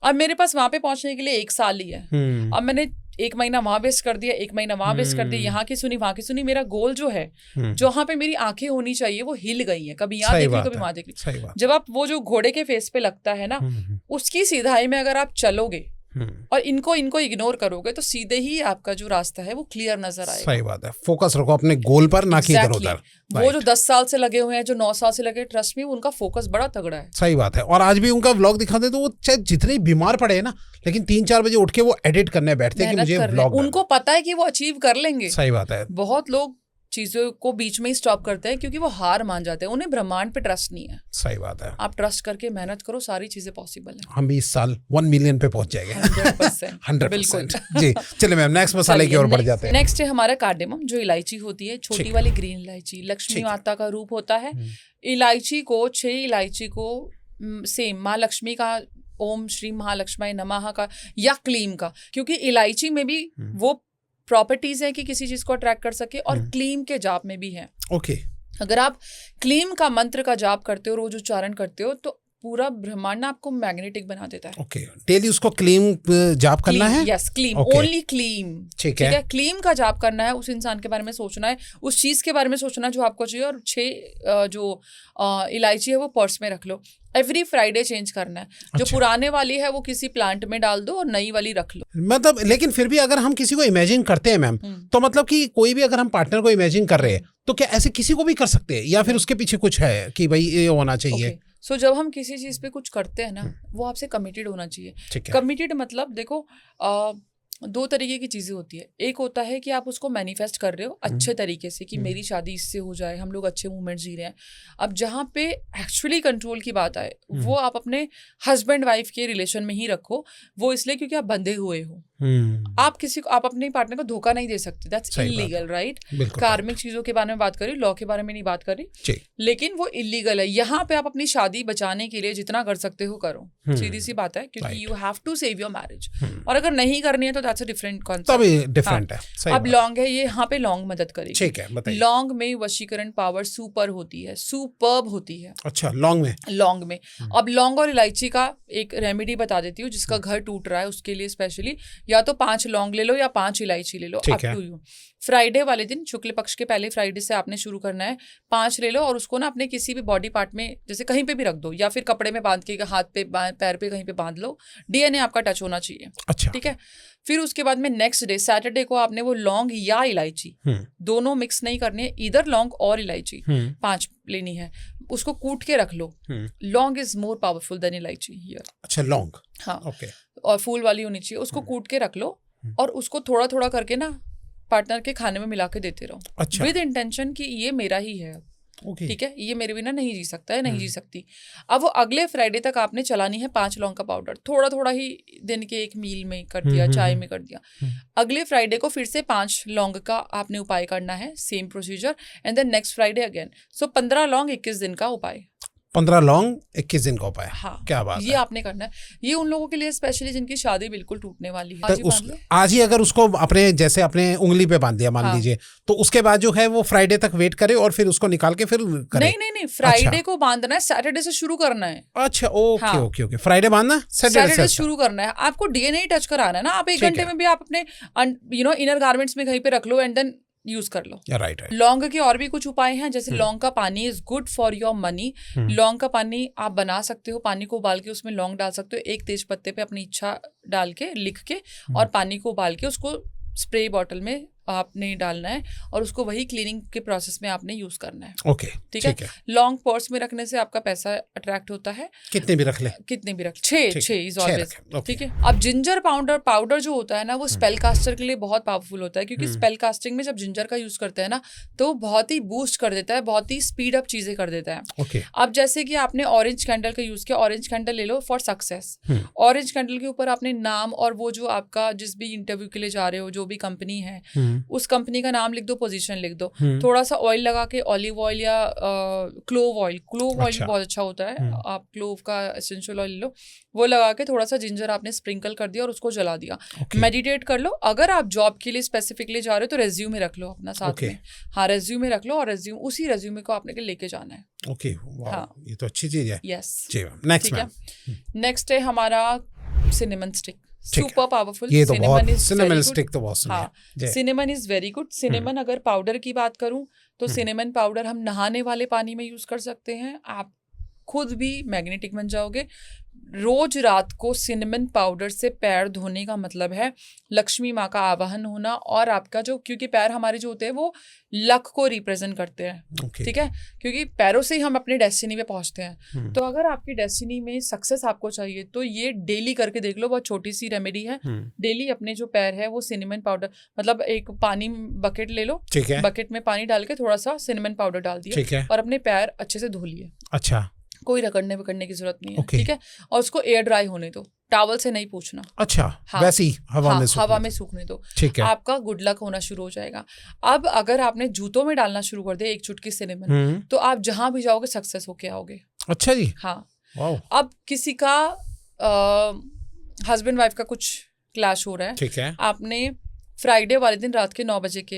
अब मेरे पास वहां पे पहुंचने के लिए 1 साल ही है। अब मैंने 1 महीना वहां वेस्ट कर दिया, 1 महीना वहां वेस्ट कर दिया, यहाँ की सुनी वहां की सुनी। मेरा गोल जो है, जहाँ पे मेरी आंखें होनी चाहिए वो हिल गई है, कभी यहाँ देख ली, कभी वहां देख ली। जब आप वो जो घोड़े के फेस पे लगता है ना, उसकी सीधाई में अगर आप चलोगे और इनको इग्नोर करोगे तो सीधे ही आपका जो रास्ता है वो क्लियर नजर आएगा। सही बात है। फोकस रखो अपने गोल पर, ना कि इधर उधर। वो जो 10 साल से लगे हुए हैं, जो 9 साल से लगे, ट्रस्ट मी उनका फोकस बड़ा तगड़ा है। सही बात है। और आज भी उनका व्लॉग दिखाते तो वो चाहे जितने बीमार पड़े ना, लेकिन 3-4 बजे उठ के वो एडिट करने बैठते हैं कि मुझे व्लॉग। उनको पता है कि वो अचीव कर लेंगे। सही बात है। बहुत लोग चीजों को बीच में ही स्टॉप करते हैं क्योंकि वो हार मान जाते हैं, उन्हें ब्रह्मांड पे ट्रस्ट नहीं है। सही बात है। आप ट्रस्ट करके मेहनत करो, सारी चीजें पॉसिबल है। हम भी इस साल 1 मिलियन पे पहुंच जाएंगे। 100%। जी चलिए मैम, नेक्स्ट मसाले की ओर बढ़ जाते हैं। नेक्स्ट है हमारा कार्डेमम, जो इलायची होती है, छोटी वाली ग्रीन इलायची, लक्ष्मी माता का रूप होता है। इलायची को 6 इलायची को सेम माँ लक्ष्मी का ओम श्री महालक्ष्मी नमः का या क्लीम का, क्योंकि इलायची में भी वो प्रॉपर्टीज है कि किसी चीज को अट्रैक्ट कर सके, और क्लीम के जाप में भी है। ओके। अगर आप क्लीम का मंत्र का जाप करते हो, रोज उच्चारण करते हो, तो पूरा ब्रह्मांड ना आपको मैग्नेटिक बना देता है। ओके, डेली उसको क्लीन जाप करना है। Yes, clean, Okay. Only clean. ठीक है। क्लीन का जाप करना है, उस इंसान के बारे में सोचना है, उस चीज के बारे में सोचना है जो आपको चाहिए, और 6 जो इलायची है वो पर्स में रख लो। एवरी फ्राइडे चेंज करना है। जो अच्छा। पुराने वाली है वो किसी प्लांट में डाल दो और नई वाली रख लो। मतलब लेकिन फिर भी अगर हम किसी को इमेजिन करते हैं मैम, तो मतलब कि कोई भी अगर हम पार्टनर को इमेजिन कर रहे हैं तो क्या ऐसे किसी को भी कर सकते हैं, या फिर उसके पीछे कुछ है कि भाई ये होना चाहिए? सो जब हम किसी चीज पे कुछ करते हैं ना, वो आपसे कमिटेड होना चाहिए। ठीक है। कमिटेड मतलब देखो, 2 तरीके की चीजें होती है। एक होता है कि आप उसको मैनिफेस्ट कर रहे हो अच्छे तरीके से कि मेरी शादी इससे हो जाए, हम लोग अच्छे मूवमेंट जी रहे हैं। अब जहाँ पे एक्चुअली कंट्रोल की बात आए, वो आप अपने हस्बैंड वाइफ के रिलेशन में ही रखो। वो इसलिए क्योंकि आप बंधे हुए हो। आप अपने पार्टनर को धोखा नहीं दे सकते। That's illegal, right? कार्मिक चीजों के बारे में बात करी, लॉ के बारे में नहीं बात करी, लेकिन वो इलीगल है। यहाँ पे आप अपनी शादी बचाने के लिए जितना कर सकते हो करो, सीधी सी बात है, क्योंकि you have to save your marriage. और अगर नहीं करनी है तो that's a different concept, different है। अब लौंग है, ये यहाँ पे लौंग मदद करेगी। ठीक है, बताइए। लौंग में वशीकरण पावर सुपर होती है, सुपर्ब होती है। अच्छा, लौंग में अब लौंग और इलायची का एक रेमेडी बता देती हूँ। जिसका घर टूट रहा है उसके लिए स्पेशली, या तो 5 लौंग ले लो या 5 इलायची ले लो, अप टू यू। फ्राइडे वाले दिन, शुक्ल पक्ष के पहले फ्राइडे से आपने शुरू करना है। 5 ले लो और उसको ना अपने किसी भी बॉडी पार्ट में, जैसे कहीं पे भी रख दो, या फिर कपड़े में बांध के हाथ पे पैर पे कहीं पे बांध लो। डीएनए आपका टच होना चाहिए। अच्छा, ठीक है। फिर उसके बाद में नेक्स्ट डे सैटरडे को आपने वो लौंग या इलायची दोनों मिक्स नहीं करनी है, इधर लौंग और इलायची 5 लेनी है। उसको कूट के रख लो। लौंग इज मोर पावरफुल देन इलायची हियर। अच्छा, लौंग, हाँ, ओके। और फूल वाली होनी चाहिए। उसको कूट के रख लो और उसको थोड़ा थोड़ा करके ना पार्टनर के खाने में मिला के देते रहो। अच्छा। विद इंटेंशन कि ये मेरा ही है। ठीक है, ये मेरे बिना नहीं जी सकता है, नहीं जी सकती। अब वो अगले फ्राइडे तक आपने चलानी है 5 लौंग का पाउडर। थोड़ा थोड़ा ही दिन के एक मील में कर दिया, चाय में कर दिया। अगले फ्राइडे को फिर से 5 लौंग का आपने उपाय करना है, same procedure, and then next Friday again. So 15 लौंग 21 दिन का उपाय। 15 लौंग 21 दिन का उपाय। हाँ, क्या बात ये है। आपने करना है। ये उन लोगों के लिए स्पेशली जिनकी शादी बिल्कुल टूटने वाली है। आज ही अगर उसको अपने जैसे अपने उंगली पे बांध दिया मान लीजिए, तो उसके बाद जो है वो फ्राइडे तक वेट करे और फिर उसको निकाल के फिर करे? नहीं, फ्राइडे को बांधना है, सैटरडे से शुरू करना है। अच्छा, ओके, फ्राइडे बांधना, सैटरडे से शुरू करना है। आपको डीएनए टच कराना है ना। आप 1 घंटे में भी आप अपने इनर गारमेंट्स में कहीं पे रख लो एंड देन यूज कर लो। राइट। लौंग के और भी कुछ उपाय हैं, जैसे लौंग का पानी is good for your money. लौंग का पानी आप बना सकते हो, पानी को उबाल के उसमें लौंग डाल सकते हो, 1 तेज पत्ते पे अपनी इच्छा डाल के लिख के, और पानी को उबाल के उसको स्प्रे बॉटल में आपने डालना है और उसको वही क्लीनिंग के प्रोसेस में आपने यूज करना है। ओके, ठीक है। लॉन्ग पर्स में रखने से आपका पैसा अट्रैक्ट होता है। कितने भी रख ले, 6 इज ऑलवेज। ठीक है। अब जिंजर पाउडर जो होता है ना, वो स्पेल कास्टर के लिए बहुत पावरफुल होता है, क्योंकि स्पेल कास्टिंग में जब जिंजर का यूज करते हैं ना, तो बहुत ही बूस्ट कर देता है, बहुत ही स्पीड अप चीजें कर देता है। okay. अब जैसे कि आपने ऑरेंज कैंडल का यूज किया, ऑरेंज कैंडल ले लो फॉर सक्सेस। ऑरेंज कैंडल के ऊपर आपने नाम और वो जो आपका जिस भी इंटरव्यू के लिए जा रहे हो, जो भी कंपनी है, उस कंपनी का नाम लिख दो, पोजीशन लिख दो, थोड़ा सा ऑयल लगा के, ऑलिव ऑयल या क्लोव ऑयल भी बहुत अच्छा होता है। आप क्लोव का एसेंशियल ऑयल लो, वो लगा के थोड़ा सा जिंजर आपने स्प्रिंकल कर दिया और उसको जला दिया। मेडिटेट कर लो। अगर आप जॉब के लिए स्पेसिफिकली जा रहे हो तो रेज्यूमे रख लो अपना साथ में। हाँ, रेज्यूमे रख लो, और उसी रेज्यूमे को आपने लेके जाना है। ओके, ये तो अच्छी चीज है। यस, नेक्स्ट है हमारा सिनेमन स्टिक। Super powerful. ये तो बहुत, सिनेमन स्टिक तो बहुत हाँ, cinnamon is very good. Cinnamon अगर पाउडर की बात करूं तो सिनेमन पाउडर हम नहाने वाले पानी में यूज कर सकते हैं। आप खुद भी मैग्नेटिक बन जाओगे। रोज रात को सिनेमन पाउडर से पैर धोने का मतलब है लक्ष्मी माँ का आवाहन होना, और आपका जो, क्योंकि पैर हमारे जो होते हैं वो लक को रिप्रेजेंट करते हैं। ठीक है, क्योंकि पैरों से ही हम अपने डेस्टिनी पे पहुंचते हैं। तो अगर आपकी डेस्टिनी में सक्सेस आपको चाहिए तो ये डेली करके देख लो। बहुत छोटी सी रेमेडी है। डेली अपने जो पैर है वो सिनेमन पाउडर, मतलब एक पानी बकेट ले लो, बकेट में पानी डाल के थोड़ा सा सिनेमन पाउडर डाल दिया और अपने पैर अच्छे से धो लिए। अच्छा, कोई रगड़ने की जरूरत नहीं है। ठीक है, और उसको एयर ड्राई होने दो, टॉवल से नहीं पूछना। अच्छा, हाँ, वैसे ही हवा में सूखने दो। ठीक है, आपका गुड लक होना शुरू हो जाएगा। अब अगर आपने जूतों में डालना शुरू कर दिया 1 चुटकी सिनेमन, तो आप जहां भी जाओगे सक्सेस होके आओगे। अच्छा जी। हाँ। अब किसी का हस्बैंड वाइफ का कुछ क्लैश हो रहा है, ठीक है, आपने फ्राइडे वाले दिन रात के 9 बजे के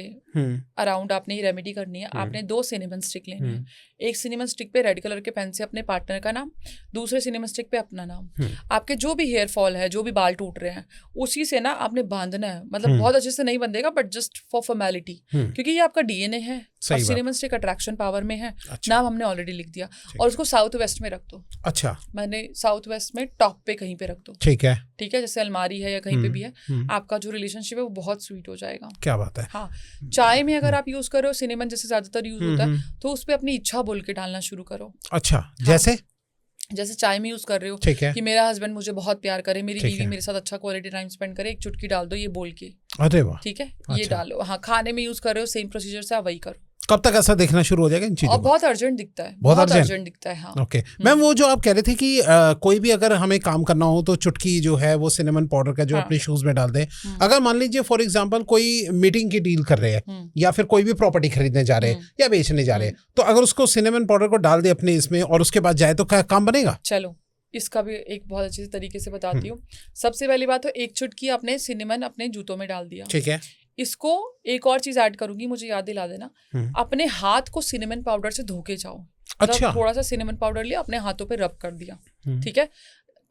अराउंड आपने ये रेमेडी करनी है। आपने 2 सिनेमन स्टिक लेने हैं। एक सिनेमन स्टिक पे रेड कलर के पेन से अपने पार्टनर का नाम, दूसरे सिनेमन स्टिक पे अपना नाम। आपके जो भी हेयर फॉल है, जो भी बाल टूट रहे हैं, उसी से ना आपने बांधना है। मतलब बहुत अच्छे से नहीं बंधेगा, बट जस्ट फॉर फॉर्मेलिटी, क्योंकि ये आपका डीएनए है और सिनेमन स्टिक अट्रैक्शन पावर में है। नाम हमने ऑलरेडी लिख दिया और उसको साउथ वेस्ट में रख दो। अच्छा, मैंने साउथ वेस्ट में टॉप पे कहीं पे रख दो। ठीक है, ठीक है, जैसे अलमारी है या कहीं पे भी है। आपका जो रिलेशनशिप है वो बहुत स्वीट हो जाएगा। क्या बात है। हाँ, चाय में अगर आप यूज करो सिनेमन, जैसे ज्यादातर यूज होता है, तो उस पे अपनी इच्छा बोल के डालना शुरू करो। अच्छा, जैसे चाय में यूज कर रहे हो, ठीक है, कि मेरा हस्बैंड मुझे बहुत प्यार करे, मेरी बीवी मेरे साथ अच्छा क्वालिटी टाइम स्पेंड करे, एक चुटकी डाल दो ये बोल के। अरे वाह, ठीक है, ये डालो। हाँ, खाने में यूज कर रहे हो, सेम प्रोसीजर से आप वही करो। कब तक ऐसा देखना शुरू हो जाएगा इन चीजों? और बहुत अर्जेंट दिखता है, बहुत अर्जेंट दिखता है। हाँ, ओके मैम, वो जो आप कह रहे थे कि कोई भी अगर हमें काम करना हो तो चुटकी जो है वो सिनेमन पाउडर का जो अपने शूज में डाल दें। अगर मान लीजिए फॉर एग्जांपल कोई मीटिंग की डील कर रहे हैं या फिर कोई भी प्रॉपर्टी खरीदने जा रहे हैं या बेचने जा रहे हैं, तो अगर उसको सिनेमन पाउडर को डाल दे अपने इसमें और उसके बाद जाए तो क्या काम बनेगा? चलो, इसका भी एक बहुत अच्छे तरीके से बताती हूँ। सबसे पहली बात तो एक चुटकी आपने सिनेमन अपने जूतों में डाल दिया। ठीक है, इसको एक और चीज ऐड करूंगी, मुझे याद दिला देना। अपने हाथ को सिनेमन पाउडर से धो के जाओ। अच्छा, थोड़ा सा सिनेमन पाउडर लिया, अपने हाथों पे रब कर दिया। ठीक है,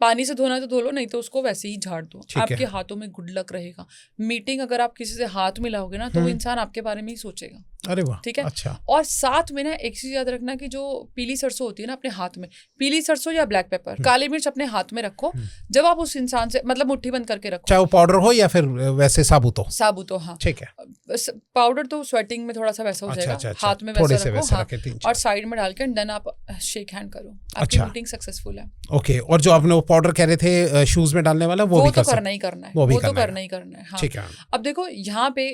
पानी से धोना है तो धो लो, नहीं तो उसको वैसे ही झाड़ दो। आपके हाथों में गुड लक रहेगा। मीटिंग अगर आप किसी से हाथ मिलाओगे ना, तो वो इंसान आपके बारे में ही सोचेगा। अरे वाह, ठीक है। अच्छा। और साथ में ना एक चीज याद रखना कि जो पीली सरसों होती है ना अपने हाथ में, पीली सरसों या ब्लैक पेपर, काली मिर्च अपने हाथ में रखो। जब आप उस इंसान से मतलब मुट्ठी बंद करके रखो, चाहे वो पाउडर हो या फिर वैसे साबुत हो। हाँ, ठीक है। पाउडर तो स्वेटिंग में थोड़ा सा वैसा हो जाएगा। हाथ में वैसा रखो और साइड में डाल के देन आप शेक हैंड करो। आपकी मीटिंग सक्सेसफुल है। ओके, और जो आपने वो पाउडर कह रहे थे शूज में डालने वाला, वो भी तो करना ही करना है। वो तो करना ही करना है। हाँ। ठीक है। अब देखो यहाँ पे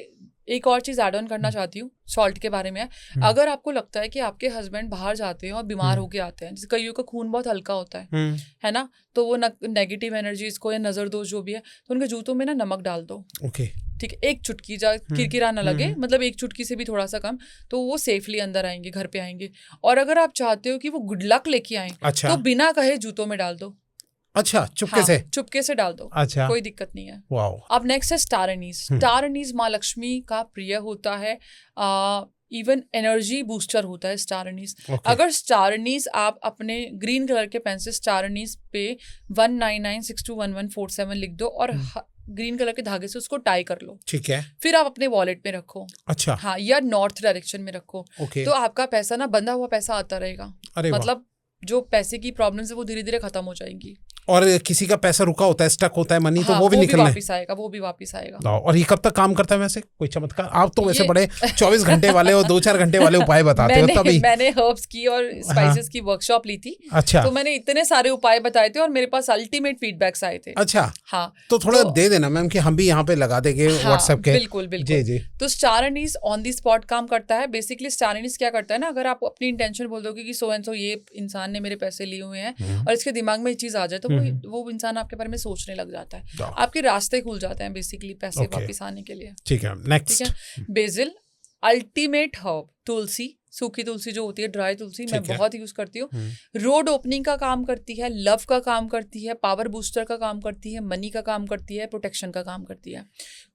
एक और चीज ऐड ऑन करना चाहती हूँ, सॉल्ट के बारे में। अगर आपको लगता है कि आपके हस्बैंड बाहर जाते हैं और बीमार होके आते हैं, जैसे कईयों का खून बहुत हल्का होता है ना, तो वो नेगेटिव एनर्जीज को या नजर दोष जो भी है, तो उनके जूतों में ना नमक डाल दो। ओके, ठीक है, एक चुटकी, किरकिरा ना लगे, मतलब एक चुटकी से भी थोड़ा सा कम, तो वो सेफली अंदर आएंगे, घर पे आएंगे। और अगर आप चाहते हो कि वो गुड लक लेके आए, तो बिना कहे जूतों में डाल दो। अच्छा, चुपके से डाल दो। अच्छा, कोई दिक्कत नहीं है। वाओ। अब नेक्स्ट है स्टार एनीज। स्टार एनीज माँ लक्ष्मी का प्रिय होता है। इवन एनर्जी बूस्टर होता है स्टार एनीज। अगर स्टार एनीज आप अपने ग्रीन कलर के पेन से स्टार एनीज पे 1996211147 लिख दो और ग्रीन कलर के धागे से उसको टाई कर लो। ठीक है। फिर आप अपने वॉलेट में रखो। अच्छा, हाँ, या नॉर्थ डायरेक्शन में रखो। तो आपका पैसा ना, बंधा हुआ पैसा आता रहेगा। मतलब जो पैसे की प्रॉब्लम्स है वो धीरे धीरे खत्म हो जाएंगी। और किसी का पैसा रुका होता है, स्टक होता है मनी, तो वो भी निकलना है, वो भी वापस आएगा। और ये कब तक काम करता है वैसे? कोई चमत्कार? आप तो वैसे बड़े 24 घंटे वाले और 2-4 घंटे वाले उपाय बताते हो। तभी मैंने हर्ब्स की और स्पाइसेस की वर्कशॉप ली थी। अच्छा, तो मैंने इतने सारे उपाय बताए थे और मेरे पास अल्टीमेट फीडबैक्स आए थे। अच्छा, हाँ, तो थोड़ा दे देना मैम कि हम भी यहाँ पे लगा देंगे व्हाट्सएप के। बिल्कुल बिल्कुल जी। तो star Annie's on the spot काम करता है। बेसिकली स्टार एनीज क्या करता है ना, अगर आप अपनी इंटेंशन बोल दोगे कि सो एंड सो ये इंसान ने मेरे पैसे लिए हुए हैं और इसके दिमाग में ये चीज आ जाए, तो वो इंसान आपके बारे में सोचने लग जाता है। आपके रास्ते खुल जाते हैं बेसिकली पैसे वापस आने के लिए। ठीक है, नेक्स्ट। ठीक है, बेसिल अल्टीमेट हर्ब, तुलसी, सूखी तुलसी जो होती है, ड्राई तुलसी, मैं बहुत यूज करती हूँ। रोड ओपनिंग का काम करती है, लव का काम करती है, पावर बूस्टर का काम करती है, मनी का काम करती है, प्रोटेक्शन का काम करती है।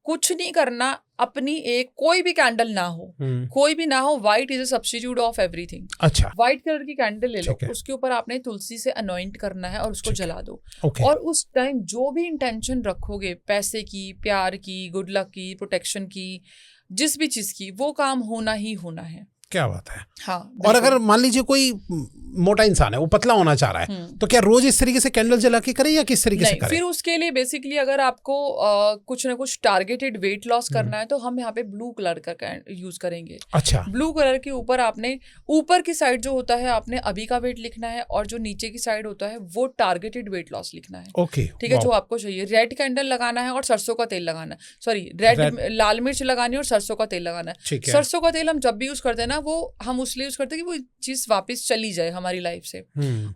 कुछ नहीं करना, अपनी एक कोई भी कैंडल ना हो, कोई भी ना हो, white is a substitute of everything. अच्छा, व्हाइट कलर की कैंडल ले लो, उसके ऊपर आपने तुलसी से अनॉइंट करना है और उसको जला दो। और उस टाइम जो भी इंटेंशन रखोगे, पैसे की, प्यार की, गुड लक की, प्रोटेक्शन की, जिस भी चीज की, वो काम होना ही होना है। क्या बात है। हाँ, और अगर मान लीजिए कोई मोटा इंसान है, वो पतला होना चाह रहा है, तो क्या रोज इस तरीके से कैंडल जला के करें या किस तरीके से करें? फिर उसके लिए बेसिकली अगर आपको कुछ ना कुछ टारगेटेड वेट लॉस करना है, तो हम यहाँ पे ब्लू कलर का यूज करेंगे। अच्छा, ब्लू कलर के ऊपर आपने ऊपर की साइड जो होता है आपने अभी का वेट लिखना है और जो नीचे की साइड होता है वो टारगेटेड वेट लॉस लिखना है। ओके, ठीक है, जो आपको चाहिए। रेड कैंडल लगाना है और सरसों का तेल लगाना है। सॉरी, रेड लाल मिर्च लगानी है और सरसों का तेल लगाना है। सरसों का तेल हम जब भी यूज करते हैं ना, वो हम उसलिए यूज करते हैं कि वो चीज वापस चली जाए हमारी लाइफ से।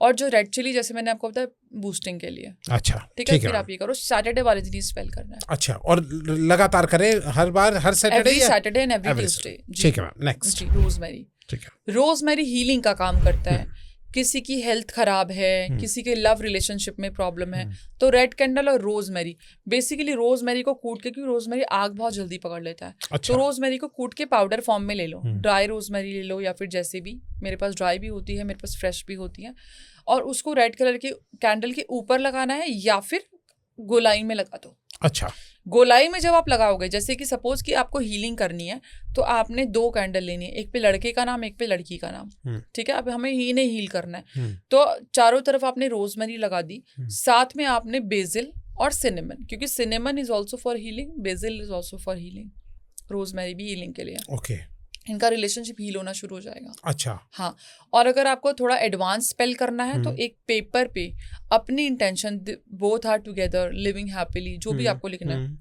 और जो रेड चिली, जैसे मैंने आपको बताया, बूस्टिंग के लिए। अच्छा, ठीक है, फिर आप ये करो, सैटरडे वाले दिन स्पेल करना है। अच्छा, और लगातार करें हर बार, हर Saturday every Saturday and every Tuesday. ठीक है मैम, नेक्स्ट। रोजमेरी। ठीक है, रोजमेरी हीलिंग का काम करता है। किसी की हेल्थ खराब है, किसी के लव रिलेशनशिप में प्रॉब्लम है, तो रेड कैंडल और रोजमेरी, बेसिकली रोजमेरी को कूट के, क्योंकि रोजमेरी आग बहुत जल्दी पकड़ लेता है, अच्छा। तो रोजमेरी को कूट के पाउडर फॉर्म में ले लो, ड्राई रोजमेरी ले लो या फिर जैसे भी, मेरे पास ड्राई भी होती है, मेरे पास फ्रेश भी होती है, और उसको रेड कलर के कैंडल के ऊपर लगाना है या फिर गोलाई में लगा दो। अच्छा। गोलाई में जब आप लगाओगे, जैसे कि सपोज कि आपको हीलिंग करनी है, तो आपने 2 कैंडल लेनी है, एक पे लड़के का नाम, एक पे लड़की का नाम, ठीक है। अब हमें इन्हें हील करना है, तो चारों तरफ आपने रोजमेरी लगा दी, साथ में आपने बेसिल और सिनेमन, क्योंकि cinnamon is also for healing, BECIL is also for healing, rosemary भी हीलिंग के लिए। ओके। इनका रिलेशनशिप हील होना शुरू हो जाएगा। अच्छा। हाँ, और अगर आपको थोड़ा एडवांस स्पेल करना है, तो एक पेपर पे अपनी intention, both are together living happily, जो भी आपको लिखना है,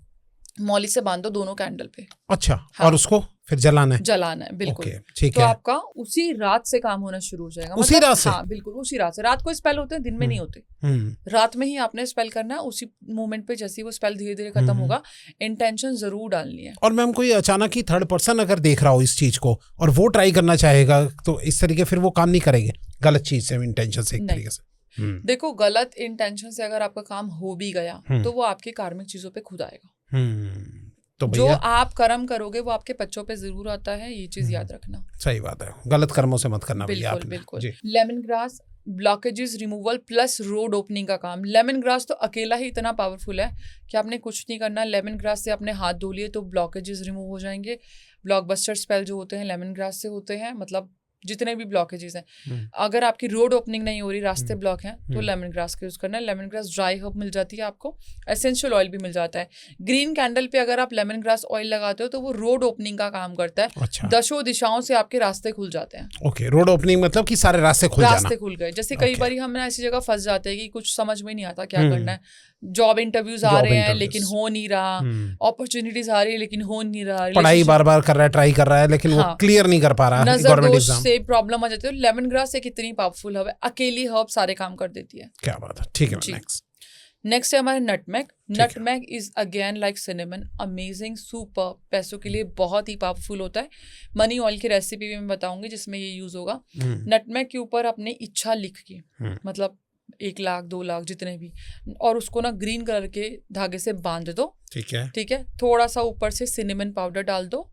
मौली से बांध दो दोनों कैंडल पे। अच्छा। हाँ। और उसको फिर जलाना है? जलाना है, बिल्कुल। ओके, ठीक तो है। आपका उसी रात से काम होना शुरू हो जाएगा। उसी रात से? हाँ, बिल्कुल उसी रात से। रात को स्पेल होते हैं, दिन में नहीं होते, रात में ही आपने स्पेल करना है। उसी मोमेंट पे जैसे ही वो स्पेल धीरे धीरे खत्म होगा, इंटेंशन जरूर डालनी है। और मैम कोई अचानक ही थर्ड पर्सन अगर देख रहा हो इस चीज को और वो ट्राई करना चाहेगा, तो इस तरीके फिर वो काम नहीं करेंगे गलत चीज से, इंटेंशन से, एक तरीके से? देखो, गलत इंटेंशन से अगर आपका काम हो भी गया, तो वो आपके कार्मिक चीजों पे खुद आएगा। तो जो आप कर्म करोगे वो आपके बच्चों पे जरूर आता है, ये चीज याद रखना। सही बात है, गलत कर्मों से मत करना भैया। बिल्कुल बिल्कुल। Lemon grass blockages removal plus road opening का काम। लेमन ग्रास तो अकेला ही इतना पावरफुल है कि आपने कुछ नहीं करना। लेमन ग्रास से आपने हाथ धो लिए तो ब्लॉकेजेस रिमूव हो जाएंगे। ब्लॉकबस्टर स्पेल जो होते हैं लेमन ग्रास से होते हैं, मतलब जितने भी ब्लॉकेजेस हैं। अगर आपकी रोड ओपनिंग नहीं हो रही, रास्ते ब्लॉक हैं, तो लेमन ग्रास का यूज करना है। लेमन ग्रास ड्राई हर्ब मिल जाती है आपको, एसेंशियल ऑयल भी मिल जाता है। ग्रीन कैंडल पे अगर आप लेमन ग्रास ऑयल लगाते हो तो वो रोड ओपनिंग का काम करता है। अच्छा। 10 दिशाओं से आपके रास्ते खुल जाते हैं। ओके, रोड ओपनिंग मतलब कि सारे रास्ते खुल जाना। रास्ते खुल गए। जैसे कई बार हम ऐसी जगह फंस जाते हैं कि कुछ समझ में नहीं आता क्या करना है। जॉब इंटरव्यूज आ रहे हैं लेकिन हो नहीं रहा, अपॉर्चुनिटीज आ रही है लेकिन हो नहीं रहा, पढ़ाई बार बार कर रहा है, ट्राई कर रहा है, लेकिन वो क्लियर नहीं कर पा रहा है, गवर्नमेंट एग्जाम से प्रॉब्लम आ जाती है। लेमन ग्रास एक इतनी पावरफुल हर्ब है, अकेली हर्ब सारे काम कर देती है। क्या बात है, ठीक है। नेक्स्ट है हमारे nutmeg. Nutmeg is again like cinnamon, amazing, super, पैसों के लिए बहुत ही पावरफुल होता है। मनी ऑयल की रेसिपी भी मैं बताऊंगी जिसमें ये यूज होगा। नटमेग के ऊपर अपनी इच्छा लिख के, मतलब 1 लाख 2 लाख जितने भी, और उसको ना ग्रीन कलर के धागे से बांध दो। ठीक है, ठीक है। थोड़ा सा ऊपर से सिनेमन पाउडर डाल दो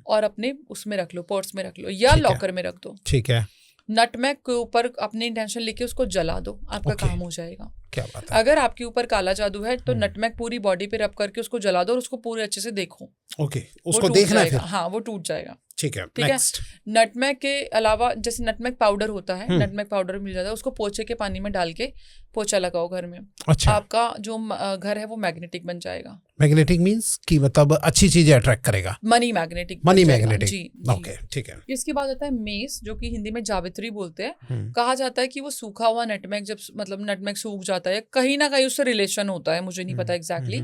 और अपने उसमें रख लो, पर्स में रख लो या लॉकर में रख दो। ठीक है। नटमेग के ऊपर अपनी इंटेंशन लिख के उसको जला दो, आपका काम हो जाएगा। क्या बात है। अगर आपके ऊपर काला जादू है तो नटमेग पूरी बॉडी पे रब करके उसको जला दो और उसको पूरे अच्छे से देखो। ओके, उसको देखना है फिर। हाँ, वो टूट जाएगा। ठीक है, ठीक है। नटमेग के अलावा जैसे नटमेग पाउडर होता है, नटमेग पाउडर मिल जाता है, उसको पोछे के पानी में डाल के पोछा लगाओ घर में। अच्छा। आपका जो घर है वो मैग्नेटिक बन जाएगा। मैग्नेटिक मींस कि मतलब अच्छी चीजें अट्रैक्ट करेगा। Money magnetic. Money magnetic. जी, ओके, ठीक है। इसके बाद आता है मेस, जो कि हिंदी में जावित्री बोलते हैं। कहा जाता है कि वो सूखा हुआ नटमेग, जब मतलब नटमेग सूख जाता है, कहीं ना कहीं उससे रिलेशन होता है, मुझे नहीं पता एग्जैक्टली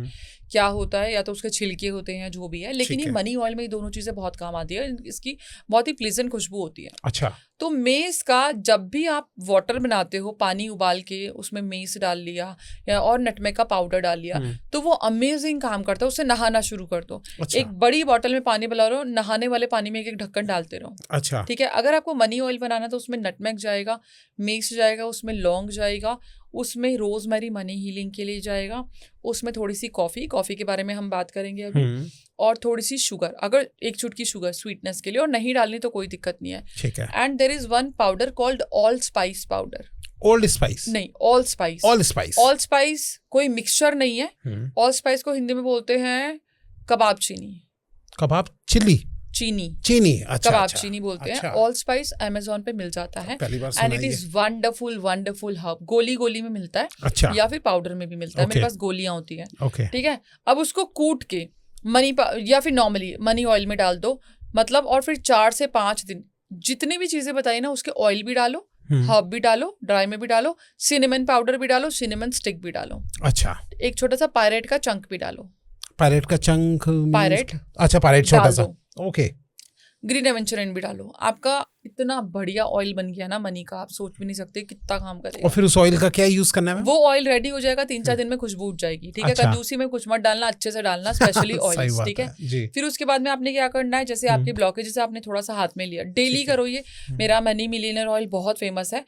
क्या होता है, या तो उसके छिलके होते हैं, जो भी है, लेकिन ये मनी ऑयल में ये दोनों चीजें बहुत काम आती है। इसकी बहुत ही प्लीजेंट खुशबू होती है। अच्छा। तो मेस का जब भी आप वाटर बनाते हो, पानी उबाल के उसमें मेस डाल लिया या और नटमेग का पाउडर डाल लिया, तो वो अमेजिंग काम करता है। उससे नहाना शुरू कर दो। अच्छा। एक बड़ी बॉटल में पानी पिला रहे हो, नहाने वाले पानी में एक ढक्कन डालते रहो। अच्छा। ठीक है। अगर आपको मनी ऑयल बनाना तो उसमें नटमेग जाएगा, मेस जाएगा, उसमें लौंग जाएगा, उसमें रोजमेरी मनी हीलिंग के लिए जाएगा, उसमें थोड़ी सी कॉफी के बारे में हम बात करेंगे अभी, और थोड़ी सी शुगर, अगर 1 चुटकी शुगर स्वीटनेस के लिए, और नहीं डालनी तो कोई दिक्कत नहीं है। ठीक है। And there is one powder called all spice powder. Old spice नहीं, all spice. All spice. All spice कोई मिक्सचर नहीं है। ऑल स्पाइस को हिंदी में बोलते हैं कबाब चीनी। कबाब चिल्ली चीनी। अच्छा, कबाब अच्छा, चीनी बोलते अच्छा। हैं। ऑल स्पाइस अमेज़न पे मिल जाता है, and it is wonderful herb. गोली में मिलता है। अच्छा। या फिर पाउडर में भी मिलता है। मेरे पास गोलियां होती हैं। ठीक है। अब उसको कूट के या फिर नॉर्मली मनी ऑयल में डाल दो, मतलब, और फिर 4 से 5 दिन जितनी भी चीजें बताई ना, उसके ऑयल भी डालो, हर्ब भी डालो, ड्राई में भी डालो, सिनेमन पाउडर भी डालो, सिनेमन स्टिक भी डालो। अच्छा। एक छोटा सा पायरेट का चंक भी डालो। पायरेट का चंक? पायरेट। अच्छा, पायरेट छोटा सा। ओके। ग्रीन एवेंचुरिन भी डालो। आपका इतना बढ़िया ऑयल बन गया ना मनी का, आप सोच भी नहीं सकते कितना काम करेगा। और फिर उस ऑयल का क्या यूज करना है? वो ऑयल रेडी हो जाएगा 3-4 दिन में, खुशबू उठ जाएगी। ठीक है, अच्छा। कंजूसी में कुछ मत डालना, अच्छे से डालना, स्पेशली ऑयल। ठीक है जी। फिर उसके बाद में आपने क्या करना है, जैसे आपके ब्लॉकेज आपने थोड़ा सा हाथ में लिया, डेली करो ये। मेरा मनी मिलियनर ऑयल बहुत फेमस है,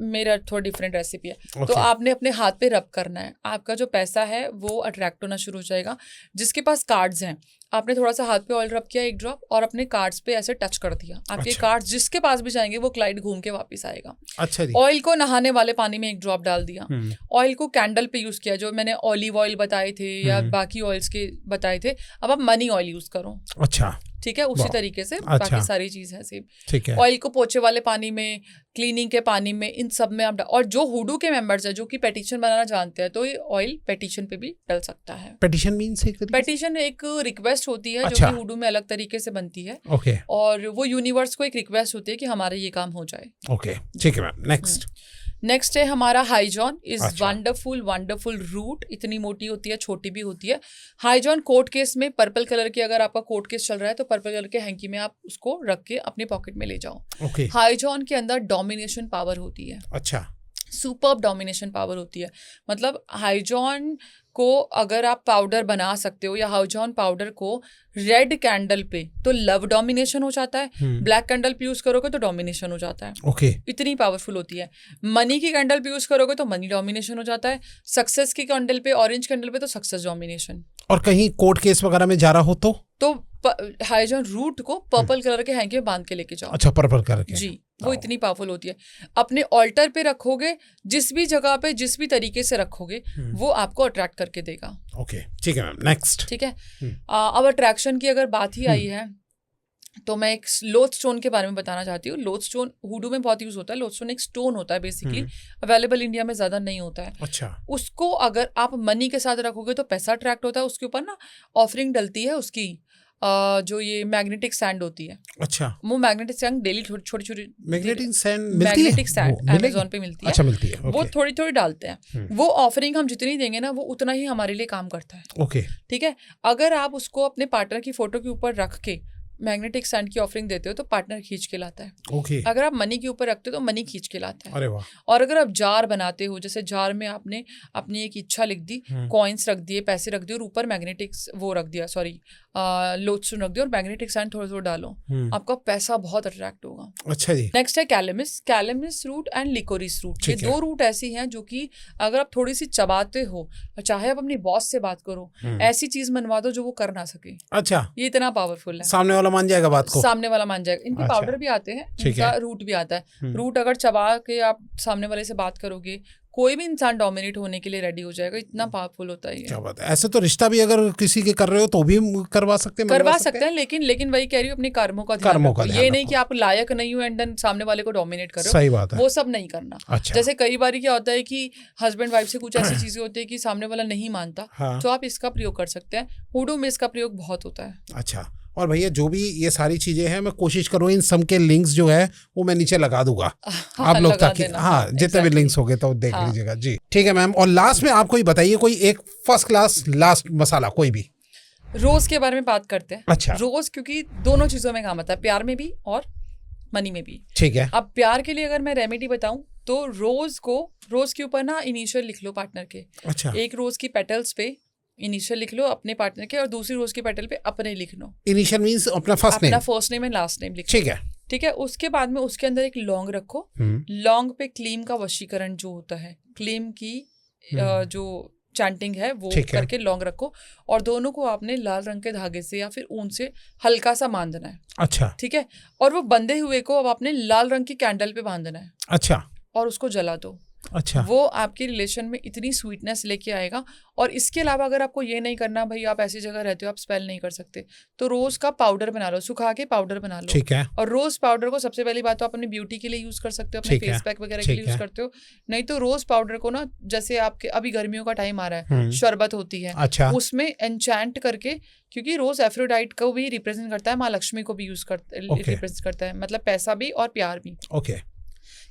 मेरा थोड़ा डिफरेंट रेसिपी है। तो आपने अपने हाथ पे रब करना है, आपका जो पैसा है वो अट्रैक्ट होना शुरू हो जाएगा। जिसके पास कार्ड्स हैं, आपने थोड़ा सा हाथ पे ऑयल रब किया 1 ड्रॉप और अपने कार्ड्स पे ऐसे टच कर दिया, आपके कार्ड्स जिसके पास भी जाएंगे वो क्लाइंट घूम के वापस आएगा। अच्छा जी। ऑयल को नहाने वाले पानी में 1 ड्रॉप डाल दिया। ऑयल को कैंडल पे यूज किया, जो मैंने ऑलिव ऑयल बताए थे या बाकी ऑयल्स के बताए थे, अब आप मनी ऑयल यूज करो। अच्छा। ठीक है, उसी तरीके से बाकी सारी चीज है सेम। ठीक है। ऑयल को पोछे वाले पानी में, क्लीनिंग के पानी में, इन सब में आप और जो हुडू के मेंबर्स हैं जो कि पेटिशन बनाना जानते हैं, तो ये ऑयल पेटिशन पे भी डल सकता है। पेटिशन मींस पेटिशन एक रिक्वेस्ट होती है अच्छा। जो कि हुडू में अलग तरीके से बनती है। ओके। और वो यूनिवर्स को एक रिक्वेस्ट होती है कि हमारा ये काम हो जाए। ओके ठीक है मैम। नेक्स्ट है हमारा हाइजॉन इज अच्छा। Wonderful root. इतनी मोटी होती है, छोटी भी होती है। हाइजॉन कोर्ट केस में पर्पल कलर की, अगर आपका कोर्ट केस चल रहा है तो पर्पल कलर के हैंकी में आप उसको रख के अपने पॉकेट में ले जाओ। ओके। हाइजॉन के अंदर डोमिनेशन पावर होती है। अच्छा। सुपर्ब डोमिनेशन पावर होती है। मतलब हाइजॉन को अगर आप पाउडर बना सकते हो या हाइजॉन पाउडर को रेड कैंडल पे, तो लव डोमिनेशन हो जाता है। ब्लैक कैंडल पे यूज करोगे तो डोमिनेशन हो जाता है। ओके। इतनी पावरफुल होती है। मनी की कैंडल पे यूज करोगे तो मनी डोमिनेशन हो जाता है। सक्सेस की कैंडल पे, ऑरेंज कैंडल पे, तो सक्सेस डोमिनेशन। और कहीं कोर्ट केस वगैरह में जा रहा हो तो हाइजॉन रूट को पर्पल कलर के हैंकी में बांध के लेके जाओ। अच्छा, पर्पल कलर के। जी, वो इतनी पावरफुल होती है। अपने ऑल्टर पे रखोगे, जिस भी जगह पे जिस भी तरीके से रखोगे वो आपको अट्रैक्ट करके देगा। ओके ठीक है मैम। नेक्स्ट। ठीक है। अब अट्रैक्शन की अगर बात ही आई है तो मैं एक लोथ स्टोन के बारे में बताना चाहती हूँ। लोथ स्टोन हुडू में बहुत यूज होता है। लोथ स्टोन एक स्टोन होता है, बेसिकली अवेलेबल इंडिया में ज्यादा नहीं होता है। अच्छा। उसको अगर आप मनी के साथ रखोगे तो पैसा अट्रैक्ट होता है। उसके ऊपर ना ऑफरिंग डलती है उसकी, जो ये मैग्नेटिक सैंड होती है। अच्छा। वो मैग्नेटिक सैंड डेली छोटी magnetic sand magnetic sand Amazon पे मिलती है। अच्छा, मिलती है। वो थोड़ी डालते हैं। वो ऑफरिंग हम जितनी देंगे ना, वो उतना ही हमारे लिए काम करता है। ओके। ठीक है। अगर आप उसको अपने पार्टनर की फोटो के ऊपर रख के मैग्नेटिक सैंड की ऑफरिंग देते हो तो पार्टनर खींच के लाता है। ओके। अगर आप मनी के ऊपर रखते हो तो मनी खींच के लाता है। अरे वाह। और अगर आप जार बनाते हो, जैसे जार में आपने अपनी एक इच्छा लिख दी, कॉइन्स रख दिए, पैसे रख दिए और ऊपर मैग्नेटिक वो रख दिया, सॉरी लोथस्टोन रख दिया और मैग्नेटिक सैंड थोड़ा डालो, आपका पैसा बहुत अट्रैक्ट होगा। अच्छा जी। नेक्स्ट है कैलेमिस रूट एंड लिकोरिस रूट। ये 2 रूट ऐसी हैं जो कि अगर आप थोड़ी सी चबाते हो, चाहे आप अपनी बॉस से बात करो, ऐसी चीज मनवा दो जो वो कर ना सके। अच्छा। ये इतना पावरफुल है, सामने वाला मान जाएगा बात को। सामने वाला मान जाएगा। इनके पाउडर भी आते हैं, इनका रूट भी आता है। रूट अगर चबा के आप सामने वाले से बात करोगे, कोई भी इंसान डोमिनेट होने के लिए रेडी हो जाएगा। इतना पावरफुल होता है ये। क्या बात है। ऐसे तो रिश्ता भी अगर किसी के कर रहे हो तो भी करवा सकते हैं। लेकिन वही कह रही हूँ, अपने कर्मों का ध्यान रखो। ये नहीं कि आप लायक नहीं हो एंड देन सामने वाले को डोमिनेट कर रहे हो। सही बात है। वो सब नहीं करना। अच्छा। जैसे कई बार क्या होता है कि हस्बैंड वाइफ से कुछ ऐसी चीजें होती है कि सामने वाला नहीं मानता, तो आप इसका प्रयोग कर सकते हैं। हुडू में इसका प्रयोग बहुत होता है। अच्छा। और भैया जो भी ये सारी चीजें हैं, मैं कोशिश करूँ इन सब के लिंक्स जो है वो मैं नीचे लगा दूंगा आप लोग, ताकि जितने भी लिंक्स होंगे तो देख लीजिएगा जी। ठीक है मैम। और लास्ट में आप कोई बताइए कोई एक फर्स्ट क्लास लास्ट मसाला कोई भी। रोज के बारे में बात करते हैं। अच्छा। रोज क्योंकि दोनों चीजों में काम आता है, प्यार में भी और मनी में भी। ठीक है। अब प्यार के लिए अगर मैं रेमेडी बताऊं तो रोज के ऊपर ना इनिशियल लिख लो पार्टनर के। अच्छा। एक रोज की पेटल्स पे इनिशियल लिख लो अपने पार्टनर के और दूसरी रोज के पेटल पे अपने लिख लो। इनिशियल मींस अपना first name and last name लिख। ठीक है। उसके बाद में उसके अंदर एक लौंग रखो। लौंग पे क्लीम का वशीकरण जो होता है, क्लीम की जो चैंटिंग है वो करके लौंग रखो और दोनों को आपने लाल रंग के धागे से या फिर ऊन से हल्का सा बांधना है। अच्छा। ठीक है। और वो बंधे हुए को अब आपने लाल रंग की कैंडल पे बांधना है। अच्छा। और उसको जला दो। अच्छा। वो आपके रिलेशन में इतनी स्वीटनेस लेके आएगा। और इसके अलावा अगर आपको ये नहीं करना, भाई आप ऐसी जगह रहते हो आप स्पेल नहीं कर सकते, तो रोज का पाउडर बना लो, सुखा के पाउडर बना लो। ठीक है। और रोज पाउडर को सबसे पहली बात तो आप अपनी ब्यूटी के लिए यूज कर सकते हो, अपने फेस पैक वगैरह के लिए यूज करते हो। नहीं तो रोज पाउडर को ना, जैसे आपके अभी गर्मियों का टाइम आ रहा है, शरबत होती है, अच्छा, उसमें एन्चैंट करके, क्योंकि रोज एफ्रोडाइट को भी रिप्रेजेंट करता है, माँ लक्ष्मी को भी यूज रिप्रेजेंट करता है, मतलब पैसा भी और प्यार भी। ओके।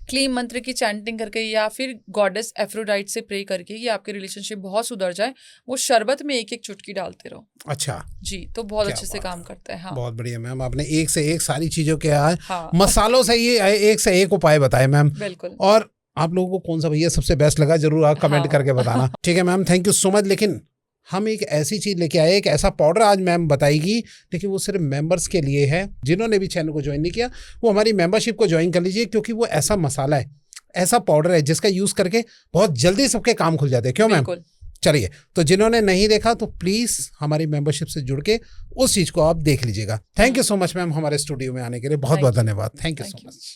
क्लीम मंत्र की चैंटिंग करके या फिर गॉडेस एफ्रोडाइट से प्रे करके ये आपके रिलेशनशिप बहुत सुधर जाए, वो शरबत में एक एक चुटकी डालते रहो। अच्छा जी, तो बहुत क्या अच्छे से बात काम करता है। हाँ बहुत बढ़िया मैम, आपने एक से एक सारी चीजों के हाँ मसालों से ये एक से एक उपाय बताए मैम। बिल्कुल। और आप लोगों को कौन सा भैया सबसे बेस्ट लगा जरूर आप कमेंट हाँ। करके बताना। ठीक है ma'am, thank you so much. लेकिन हम एक ऐसी चीज लेके आए, एक ऐसा पाउडर आज मैम बताएगी, लेकिन वो सिर्फ मेंबर्स के लिए है। जिन्होंने भी चैनल को ज्वाइन नहीं किया वो हमारी मेंबरशिप को ज्वाइन कर लीजिए, क्योंकि वो ऐसा मसाला है, ऐसा पाउडर है जिसका यूज करके बहुत जल्दी सबके काम खुल जाते हैं। क्यों मैम? बिल्कुल। चलिए, तो जिन्होंने नहीं देखा तो प्लीज हमारी मेंबरशिप से जुड़ के उस चीज को आप देख लीजिएगा। Thank you so much ma'am हमारे स्टूडियो में आने के लिए, बहुत बहुत Thank you. धन्यवाद। Thank you Thank so you. Much.